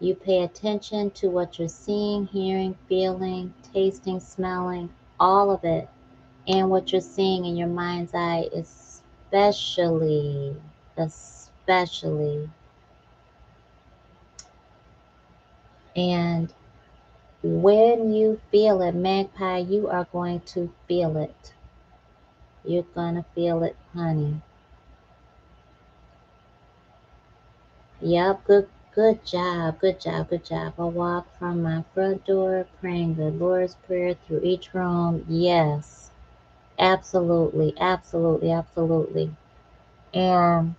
You pay attention to what you're seeing, hearing, feeling, tasting, smelling, all of it. And what you're seeing in your mind's eye, especially. And when you feel it, Magpie, you are going to feel it. You're going to feel it, honey. Yep, good job, good job, good job. I walk from my front door praying the Lord's Prayer through each room. Yes, absolutely, absolutely, absolutely. And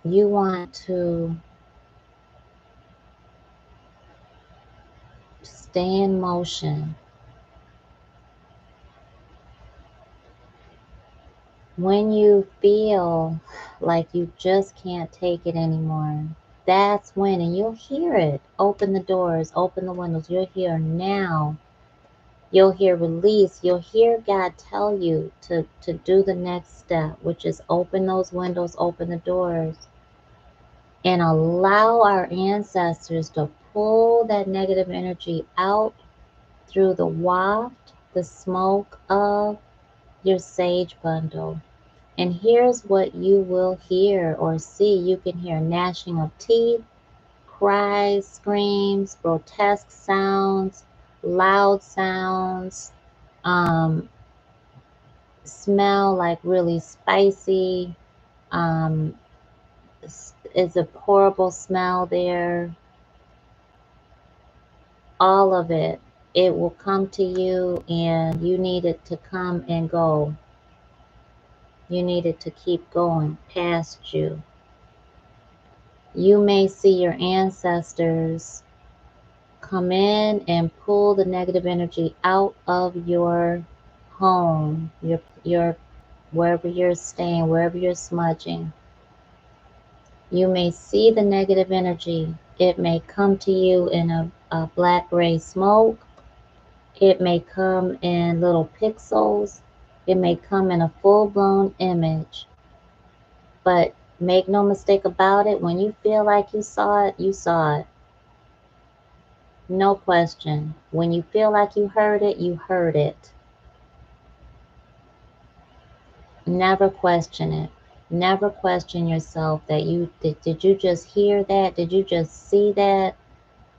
you want to stay in motion. When you feel like you just can't take it anymore, that's when, and you'll hear it. Open the doors, open the windows. You'll hear now. You'll hear release. You'll hear God tell you to do the next step, which is open those windows, open the doors, and allow our ancestors to pull that negative energy out through the waft, the smoke of your sage bundle. And here's what you will hear or see. You can hear gnashing of teeth, cries, screams, grotesque sounds, loud sounds, um, smell like really spicy. Um, it's a horrible smell there. All of it. It will come to you and you need it to come and go. You need it to keep going past you. You may see your ancestors come in and pull the negative energy out of your home, your wherever you're staying, wherever you're smudging. You may see the negative energy. It may come to you in a black gray smoke. It may come in little pixels. It may come in a full blown image. But make no mistake about it, when you feel like you saw it, you saw it. No question. When you feel like you heard it, you heard it. Never question it. Never question yourself that did you just hear that? Did you just see that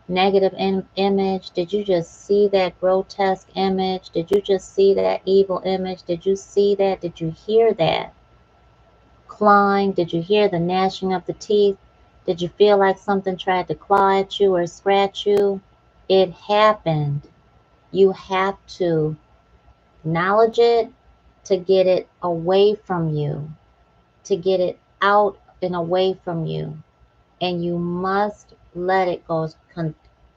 negative image? Did you just see that grotesque image? Did you just see that evil image? Did you see that? Did you hear that? Clawing? Did you hear the gnashing of the teeth? Did you feel like something tried to claw at you or scratch you? It happened. You have to acknowledge it to get it away from you, to get it out and away from you. And you must let it go,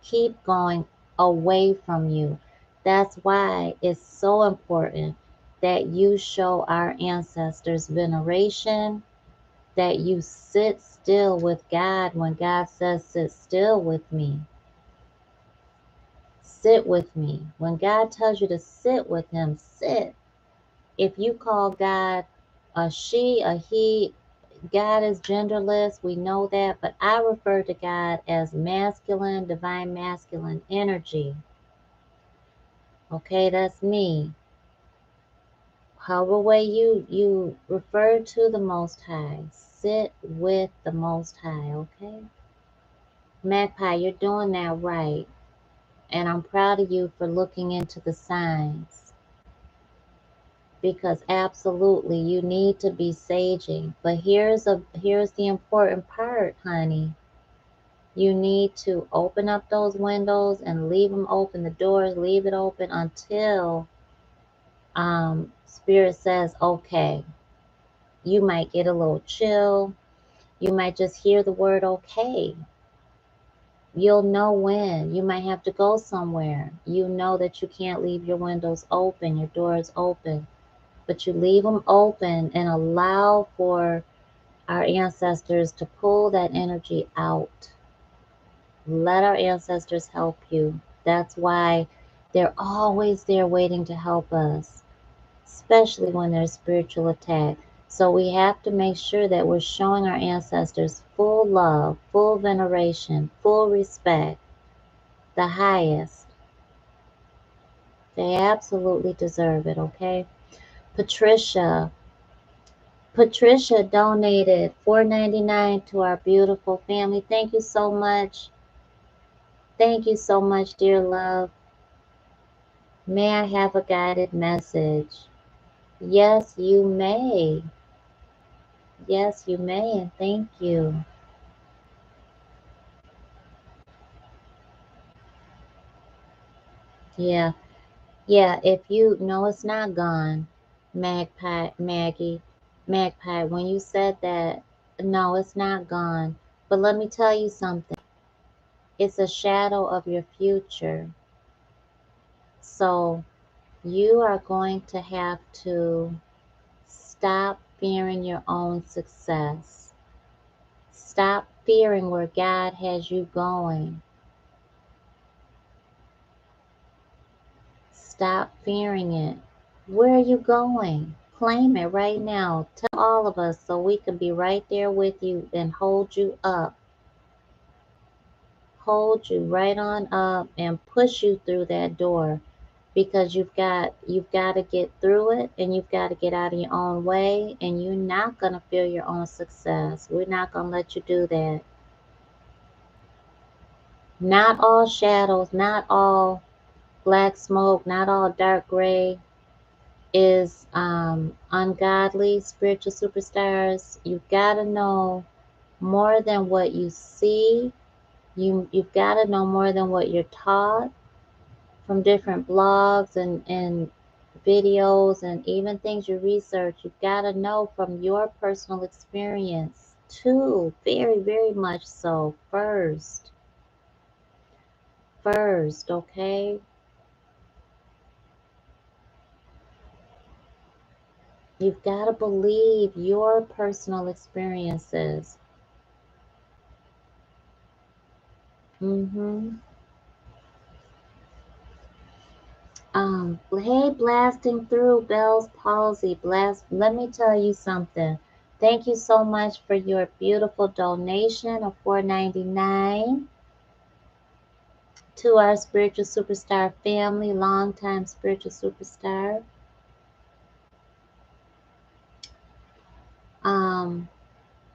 keep going away from you. That's why it's so important that you show our ancestors veneration, that you sit still with God when God says, sit still with me. Sit with me. When God tells you to sit with Him, sit. If you call God a she, a he, God is genderless, we know that, but I refer to God as masculine, divine masculine energy. Okay, that's me. However way you refer to the Most High, sit with the Most High, okay? Magpie, you're doing that right, and I'm proud of you for looking into the signs. Because absolutely you need to be saging. But here's the important part, honey. You need to open up those windows and leave them open, the doors, leave it open until Spirit says, okay. You might get a little chill. You might just hear the word okay. You'll know when. You might have to go somewhere. You know that you can't leave your windows open, your doors open. But you leave them open and allow for our ancestors to pull that energy out. Let our ancestors help you. That's why they're always there waiting to help us, especially when there's spiritual attack. So we have to make sure that we're showing our ancestors full love, full veneration, full respect, the highest. They absolutely deserve it, okay? Patricia, Patricia donated $4.99 to our beautiful family. Thank you so much. Thank you so much, dear love. May I have a guided message? Yes, you may. Yes, you may, and thank you. Yeah, yeah, if you know it's not gone, Magpie, when you said that, no, it's not gone. But let me tell you something. It's a shadow of your future. So you are going to have to stop fearing your own success. Stop fearing where God has you going. Stop fearing it. Where are you going? Claim it right now. Tell all of us so we can be right there with you and hold you up. Hold you right on up and push you through that door, because you've got to get through it, and you've got to get out of your own way, and you're not going to feel your own success. We're not going to let you do that. Not all shadows, not all black smoke, not all dark gray. is ungodly spiritual superstars. You've got to know more than what you see. You've got to know more than what you're taught from different blogs and videos and even things you research. You've got to know from your personal experience too, very, very much so first. First, okay? You've got to believe your personal experiences. Mm-hmm. Hey, blasting through Bell's palsy. Let me tell you something. Thank you so much for your beautiful donation of $4.99 to our spiritual superstar family, longtime spiritual superstar. Um,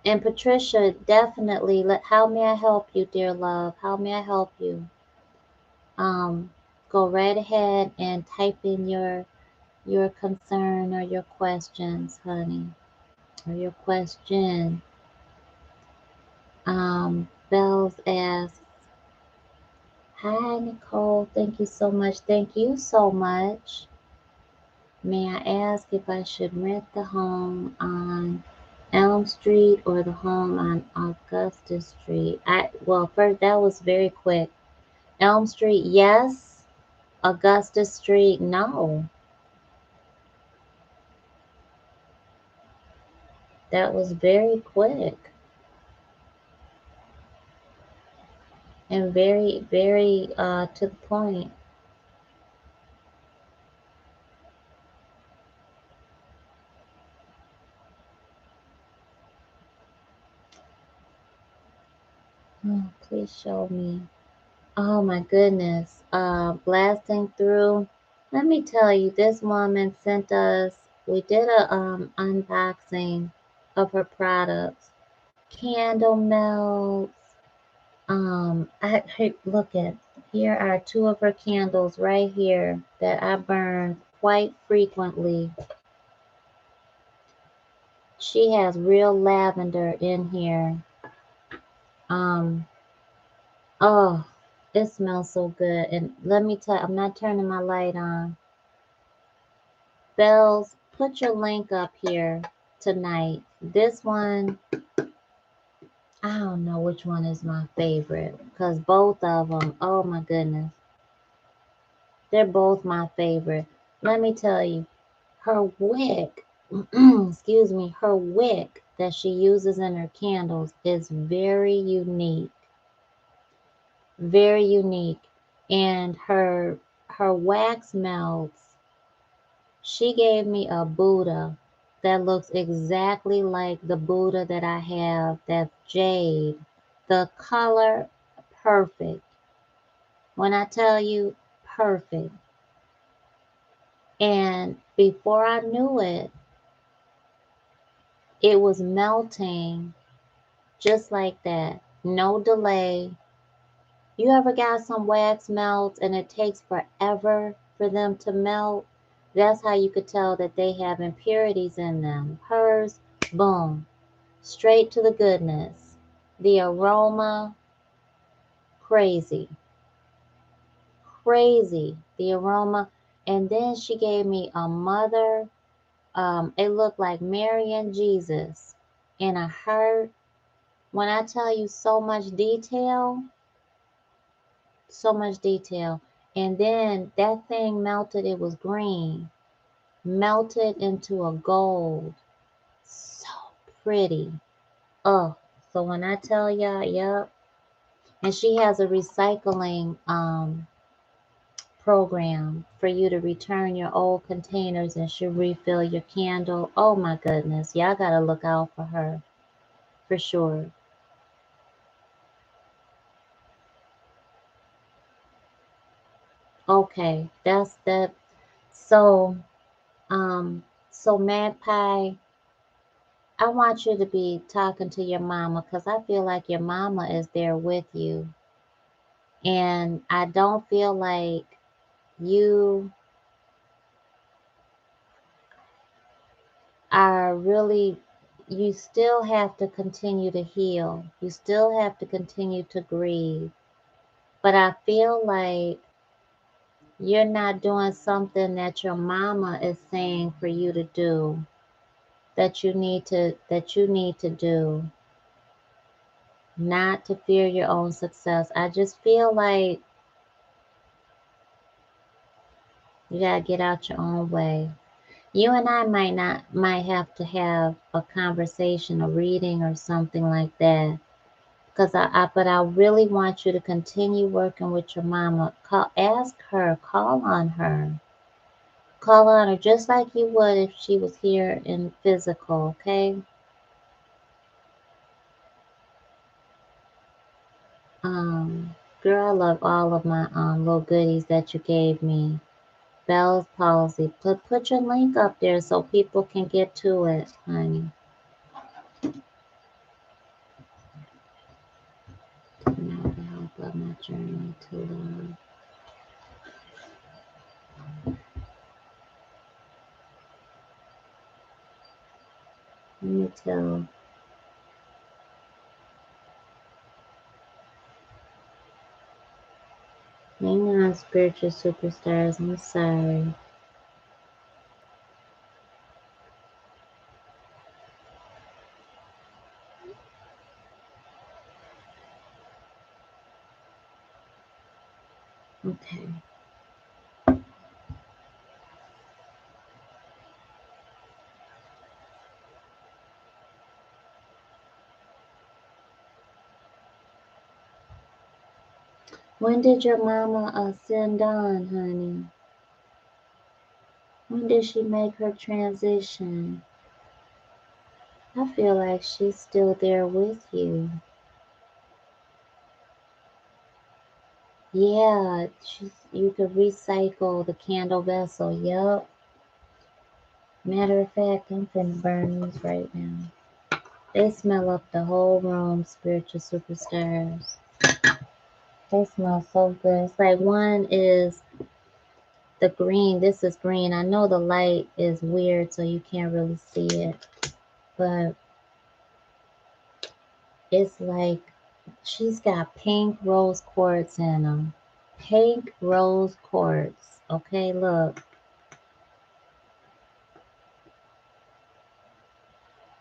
and Patricia, definitely. How may I help you, dear love? How may I help you? Um, Go right ahead and type in your concern or your questions, honey, or your question. Bells asks, "Hi Nicole, thank you so much. Thank you so much. May I ask if I should rent the home on Elm Street or the home on Augusta Street?" Well, first that was very quick. Elm Street, yes. Augusta Street, no. That was very quick and very, very to the point. Oh, please show me. Oh my goodness. Blasting through. Let me tell you, this woman sent us, we did a unboxing of her products. Candle melts. Look at, here are two of her candles right here that I burn quite frequently. She has real lavender in here. Um, oh, it smells so good. And let me tell you, I'm not turning my light on. Bells, put your link up here tonight. This one, I don't know which one is my favorite because both of them, oh my goodness, they're both my favorite. Let me tell you, her wick, excuse me, her wick that she uses in her candles is very unique, very unique. And her wax melts. She gave me a Buddha that looks exactly like the Buddha that I have, that's jade. The color, perfect. When I tell you, perfect. And before I knew it, it was melting just like that. No delay. You ever got some wax melts and it takes forever for them to melt? That's how you could tell that they have impurities in them. Hers, boom, straight to the goodness. The aroma, crazy, crazy. The aroma. And then she gave me a mother. It looked like Mary and Jesus in a heart. When I tell you so much detail, so much detail. And then that thing melted, it was green, melted into a gold. So pretty. Oh, so when I tell y'all, yep. And she has a recycling program for you to return your old containers and she'll refill your candle. Oh my goodness. Y'all gotta look out for her for sure. Okay, that's that. So, so Magpie, I want you to be talking to your mama because I feel like your mama is there with you. And I don't feel like you are really, you still have to continue to heal. You still have to continue to grieve. But I feel like you're not doing something that your mama is saying for you to do, that you need to do, not to fear your own success. I just feel like you gotta get out your own way. You and I might have to have a conversation, a reading or something like that. Because but I really want you to continue working with your mama. Ask her, call on her just like you would if she was here in physical. Okay. Um, Girl, I love all of my little goodies that you gave me. Bell's palsy. Put your link up there so people can get to it, honey. Now the help of my journey to love. Let me tell. Hang on, spiritual superstars. I'm sorry. Okay. When did your mama send on, honey? When did she make her transition? I feel like she's still there with you. Yeah, you could recycle the candle vessel. Yup. Matter of fact, I'm finna burn these right now. They smell up the whole room, spiritual superstars. They smell so good. It's like one is the green. This is green. I know the light is weird, so you can't really see it. But it's like she's got pink rose quartz in them. Pink rose quartz. Okay, look.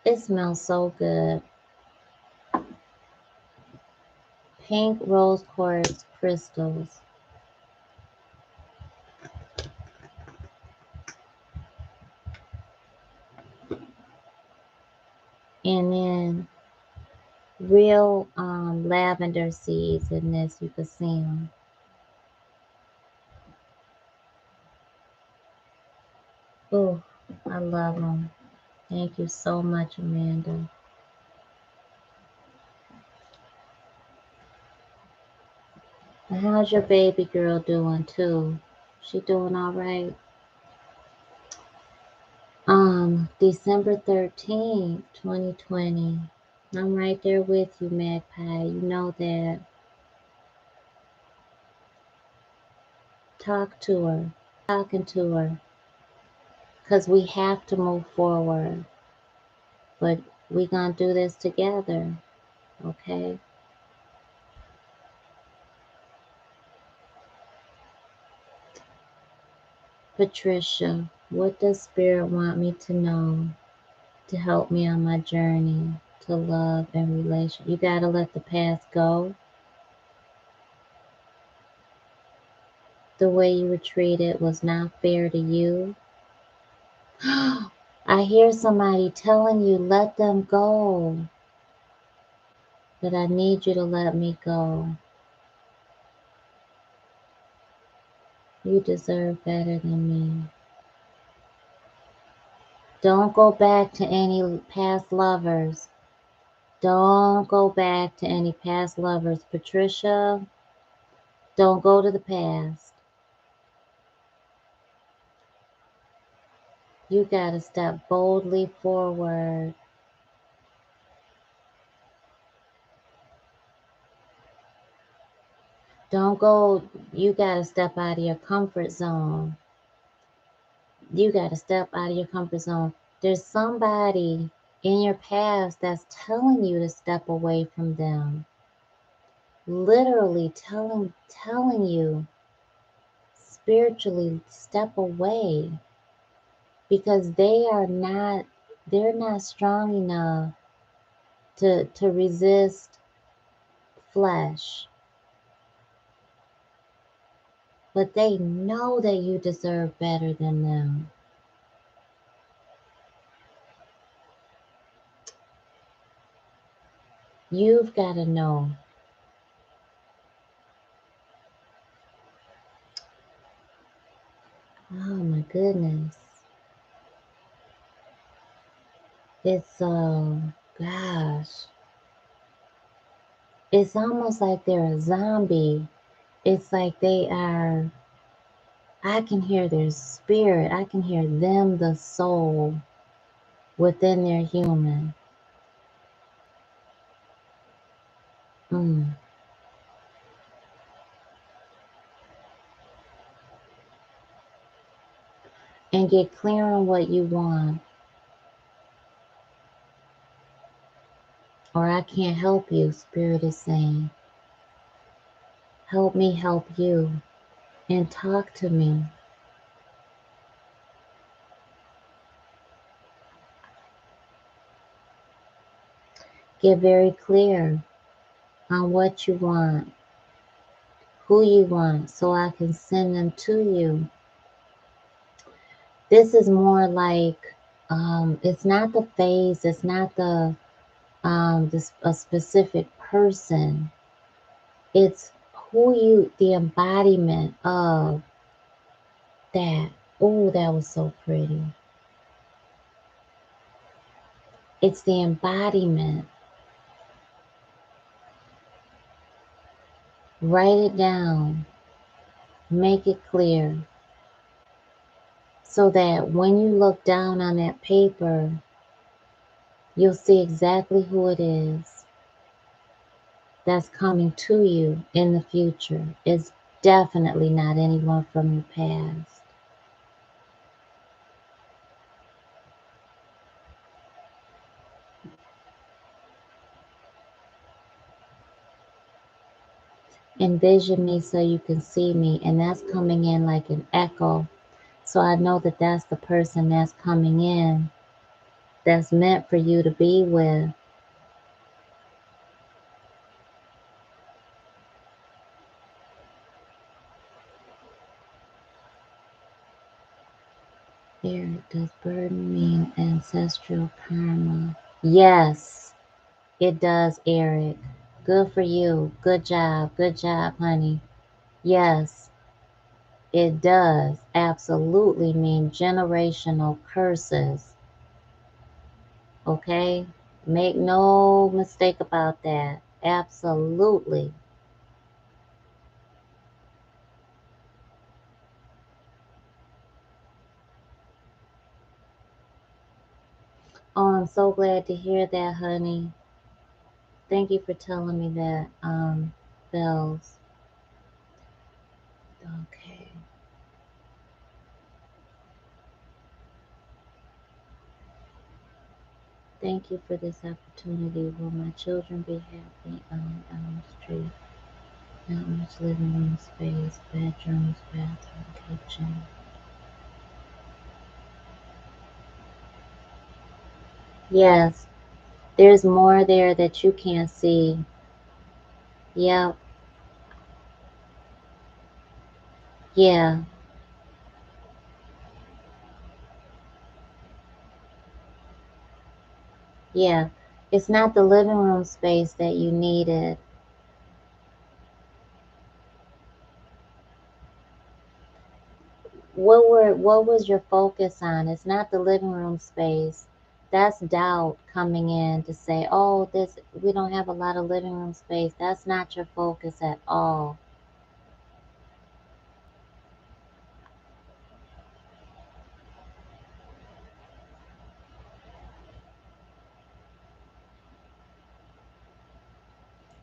It smells so good. Pink rose quartz crystals. And then real lavender seeds in this. You can see them. Oh, I love them. Thank you so much, Amanda. And how's your baby girl doing too? She doing all right? December 13th, 2020. I'm right there with you, Magpie. You know that. Talk to her. Talking to her. Because we have to move forward. But we gonna do this together. Okay? Patricia, what does Spirit want me to know to help me on my journey to love and relation? You gotta let the past go. The way you were treated was not fair to you. I hear somebody telling you, let them go. But I need you to let me go. You deserve better than me. Don't go back to any past lovers. Don't go back to any past lovers. Patricia, don't go to the past. You gotta step boldly forward. Don't go, you gotta step out of your comfort zone. You gotta step out of your comfort zone. There's somebody in your past that's telling you to step away from them. Literally telling you spiritually step away because they're not strong enough to resist flesh. But they know that you deserve better than them. You've got to know. Oh my goodness. It's gosh. It's almost like they're a zombie. It's like they are, I can hear their spirit. I can hear them, the soul within their human. Mm. And get clear on what you want. Or I can't help you, Spirit is saying. Help me help you. And talk to me. Get very clear on what you want, who you want, so I can send them to you. This is more like, it's not the phase, it's not a specific person. It's the embodiment of that. Oh, that was so pretty. It's the embodiment. Write it down. Make it clear. So that when you look down on that paper, you'll see exactly who it is that's coming to you in the future. It's definitely not anyone from your past. Envision me so you can see me, and that's coming in like an echo. So I know that that's the person that's coming in that's meant for you to be with. Here, does burden mean ancestral karma? Yes, it does, Eric. Good for you. Good job. Good job, honey. Yes, it does absolutely mean generational curses. Okay? Make no mistake about that. Absolutely. Oh, I'm so glad to hear that, honey. Thank you for telling me that, Bells. Okay. Thank you for this opportunity. Will my children be happy on Elm Street? Not much living room space, bedrooms, bathroom, kitchen. Yes, there's more there that you can't see. Yep, yeah, yeah. It's not the living room space that you needed. What was your focus on? It's not the living room space. That's doubt coming in to say, oh, this we don't have a lot of living room space. That's not your focus at all.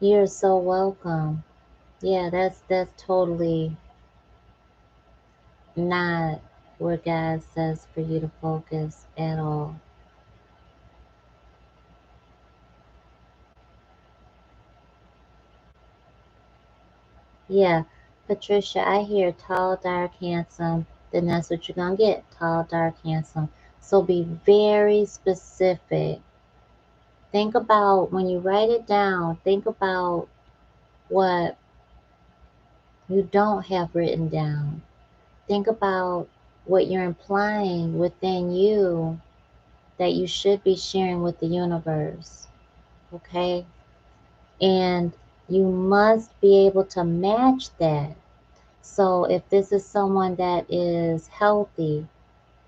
You're so welcome. Yeah, that's totally not where God says for you to focus at all. Yeah, Patricia, I hear tall, dark, handsome. Then that's what you're gonna get. Tall, dark, handsome. So be very specific. Think about when you write it down, think about what you don't have written down. Think about what you're implying within you that you should be sharing with the universe. Okay? And you must be able to match that. So if this is someone that is healthy,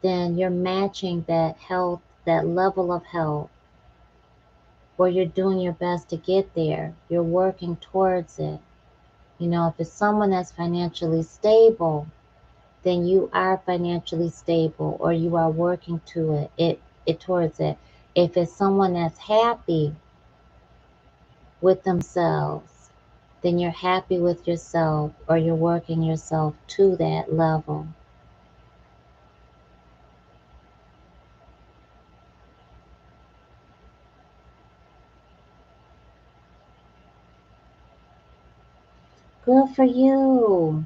then you're matching that health, that level of health, or you're doing your best to get there. You're working towards it. If it's someone that's financially stable, then you are financially stable or you are working to it towards it. If it's someone that's happy with themselves, then you're happy with yourself or you're working yourself to that level. Good for you.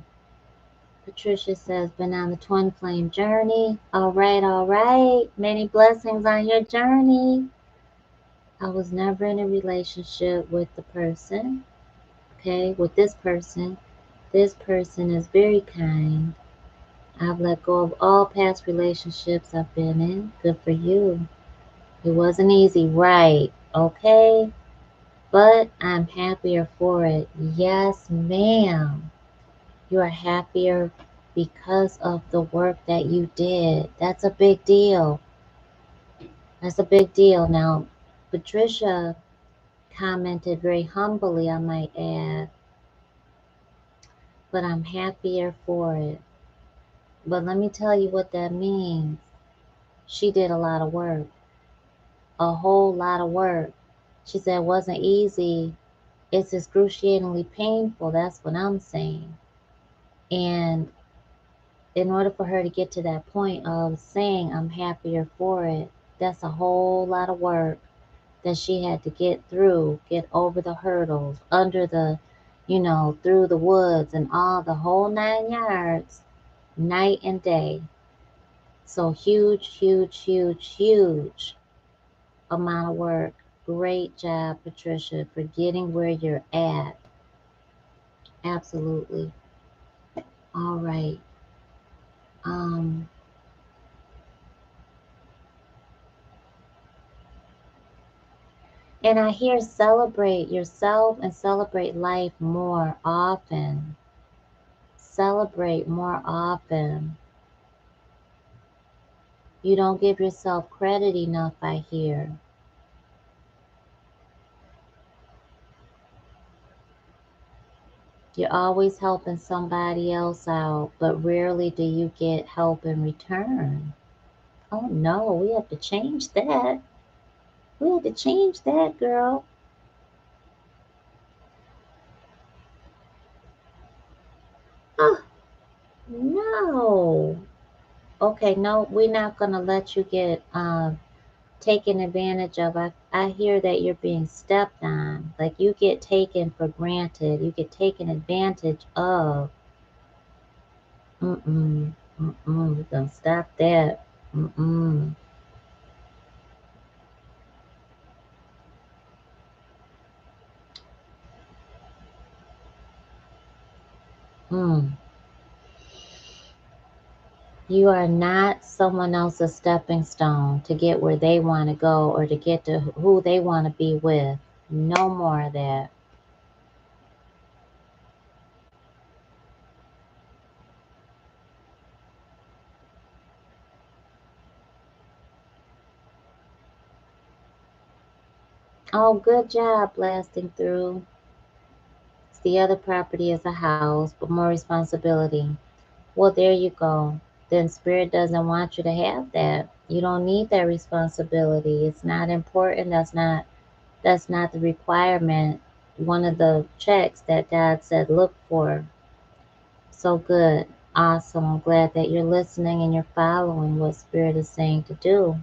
Patricia says, been on the twin flame journey. All right, all right. Many blessings on your journey. I was never in a relationship with the person, okay, with this person. This person is very kind. I've let go of all past relationships I've been in. Good for you. It wasn't easy, right? Okay. But I'm happier for it. Yes, ma'am. You are happier because of the work that you did. That's a big deal. That's a big deal. Now, Patricia commented very humbly, I might add, but I'm happier for it. But let me tell you what that means. She did a lot of work, a whole lot of work. She said it wasn't easy. It's excruciatingly painful. That's what I'm saying. And in order for her to get to that point of saying I'm happier for it, that's a whole lot of work that she had to get through, get over the hurdles, under the, through the woods and all the whole 9 yards, night and day. So huge, huge, huge, huge amount of work. Great job, Patricia, for getting where you're at. Absolutely. All right. Um, and I hear celebrate yourself and celebrate life more often. Celebrate more often. You don't give yourself credit enough, I hear. You're always helping somebody else out, but rarely do you get help in return. Oh no, we have to change that. We have to change that, girl. Oh, no. Okay, no, we're not going to let you get taken advantage of. I hear that you're being stepped on. Like you get taken for granted. You get taken advantage of. Mm-mm. Mm-mm. We're going to stop that. Mm-mm. Mm. You are not someone else's stepping stone to get where they want to go or to get to who they want to be with. No more of that. Oh, good job blasting through. The other property is a house, but more responsibility. Well, there you go. Then spirit doesn't want you to have that. You don't need that responsibility. It's not important. That's not the requirement. One of the checks that God said look for. So good. Awesome. I'm glad that you're listening and you're following what spirit is saying to do.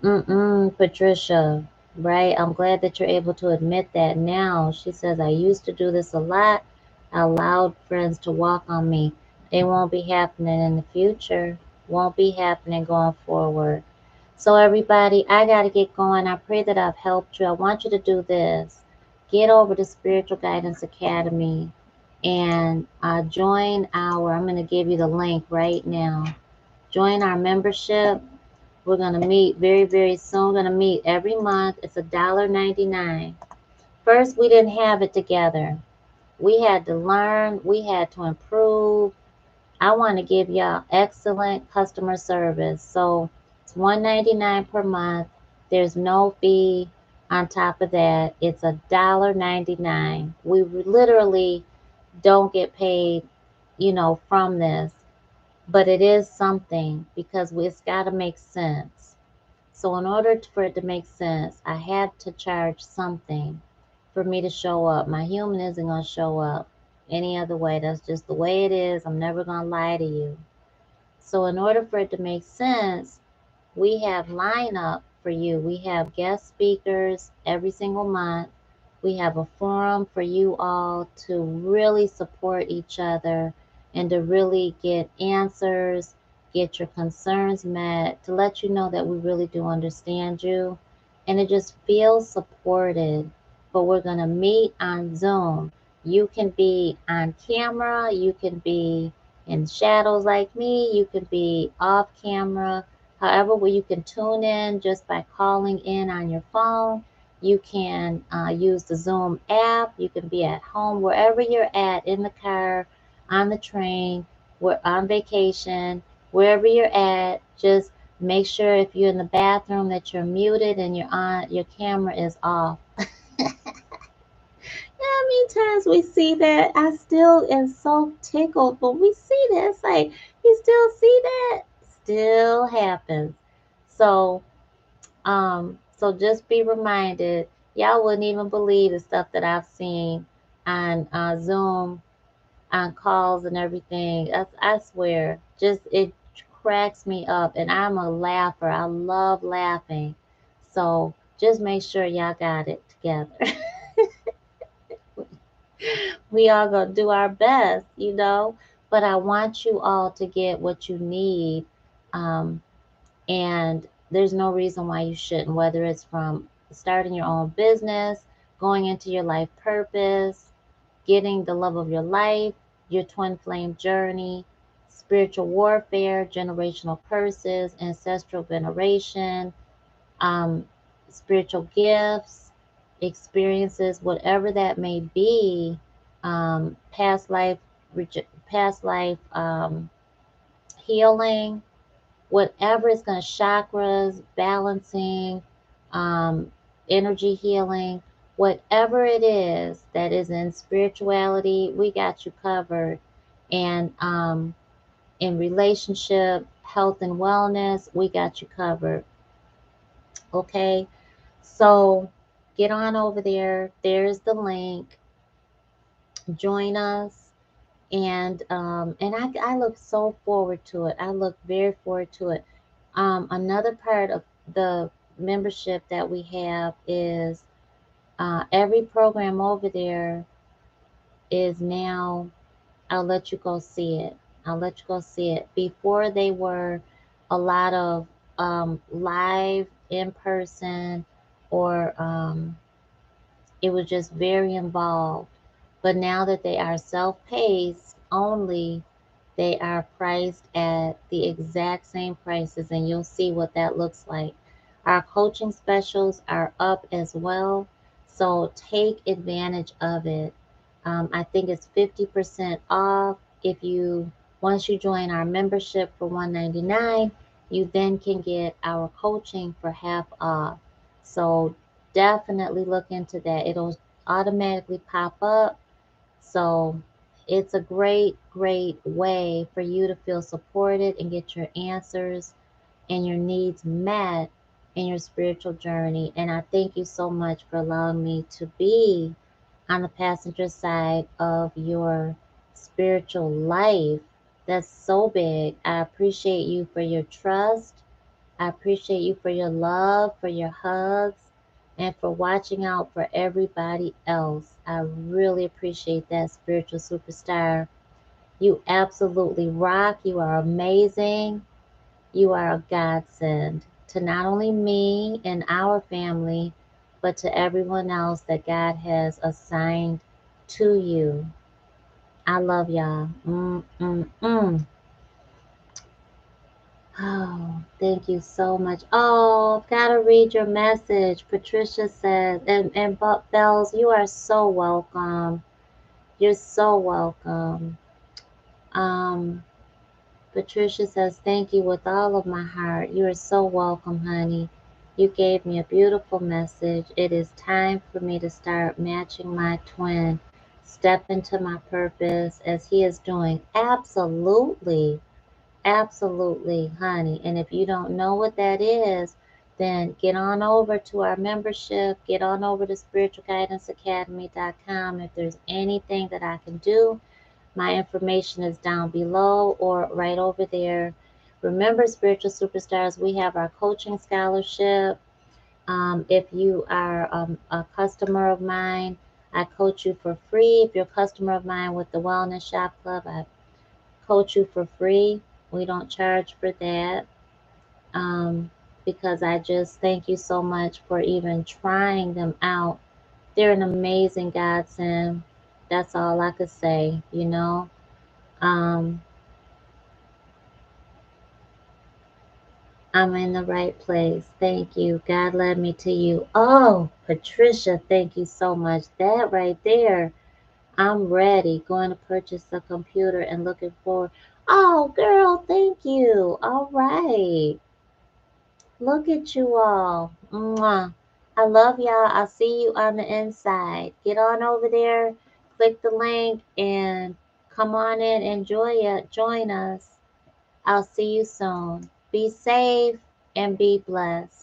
Mm-mm, Patricia. right? I'm glad that you're able to admit that now. She says, I used to do this a lot. I allowed friends to walk on me. It won't be happening in the future, won't be happening going forward. So, everybody, I got to get going. I pray that I've helped you. I want you to do this: get over to Spiritual Guidance Academy and join our, I'm going to give you the link right now. Join our membership. We're going to meet very, very soon. We're going to meet every month. It's $1.99. First, we didn't have it together. We had to learn, we had to improve. I want to give y'all excellent customer service. So it's $1.99 per month. There's no fee on top of that. It's $1.99. We literally don't get paid, from this, but it is something because it's got to make sense. So in order for it to make sense, I had to charge something for me to show up. My human isn't going to show up any other way. That's just the way it is. I'm never going to lie to you. So in order for it to make sense, we have lineup for you. We have guest speakers every single month. We have a forum for you all to really support each other and to really get answers, get your concerns met, to let you know that we really do understand you and to just feel supported. But we're going to meet on Zoom. You can be on camera, you can be in shadows like me, you can be off camera. However, where you can tune in just by calling in on your phone. You can use the Zoom app. You can be at home, wherever you're at, in the car, on the train, we're on vacation, wherever you're at. Just make sure if you're in the bathroom that you're muted and your camera is off. How many times we see that? I still am so tickled, but we see that. It's like, you still see that? Still happens. So, so just be reminded, y'all wouldn't even believe the stuff that I've seen on Zoom, on calls and everything. I swear, just it cracks me up, and I'm a laugher. I love laughing. So just make sure y'all got it together. We all gonna do our best. But I want you all to get what you need. Um, and there's no reason why you shouldn't, whether it's from starting your own business, going into your life purpose, getting the love of your life, your twin flame journey, spiritual warfare, generational curses, ancestral veneration, um, spiritual gifts, experiences, whatever that may be, past life, past life healing, whatever is going to chakras, balancing, um, energy healing, whatever it is that is in spirituality, we got you covered. And in relationship, health and wellness, we got you covered. Okay, so get on over there. There's the link. Join us. And I look so forward to it. I look very forward to it. Another part of the membership that we have is every program over there is now, I'll let you go see it. I'll let you go see it. Before they were a lot of live in person, or it was just very involved. But now that they are self-paced only, they are priced at the exact same prices, and you'll see what that looks like. Our coaching specials are up as well, so take advantage of it. I think it's 50% off if you once you join our membership for $199, you then can get our coaching for half off. So definitely look into that. It'll automatically pop up, so it's a great, great way for you to feel supported and get your answers and your needs met in your spiritual journey. And I thank you so much for allowing me to be on the passenger side of your spiritual life. That's so big. I appreciate you for your trust. I appreciate you for your love, for your hugs. and for watching out for everybody else. I really appreciate that, spiritual superstar. You absolutely rock. You are amazing. You are a godsend to not only me and our family, but to everyone else that God has assigned to you. I love y'all. Oh, thank you so much. Oh, I've got to read your message. Patricia says, and Bells, you are so welcome. You're so welcome. Um, Patricia says, thank you with all of my heart. You are so welcome, honey. You gave me a beautiful message. It is time for me to start matching my twin, step into my purpose as he is doing. Absolutely. Absolutely, honey. And if you don't know what that is, then get on over to our membership. Get on over to spiritualguidanceacademy.com. If there's anything that I can do, my information is down below or right over there. Remember, spiritual superstars, we have our coaching scholarship. If you are a customer of mine, I coach you for free. If you're a customer of mine with the Wellness Shop Club, I coach you for free. We don't charge for that, um, because I just thank you so much for even trying them out. They're an amazing godsend. That's all I could say. Um, I'm in the right place. Thank you. God led me to you. Oh, Patricia, thank you so much. That right there. I'm ready. Going to purchase a computer and looking forward. Oh, girl, thank you. All right. Look at you all. Mwah. I love y'all. I'll see you on the inside. Get on over there, click the link, and come on in. Enjoy it. Join us. I'll see you soon. Be safe and be blessed.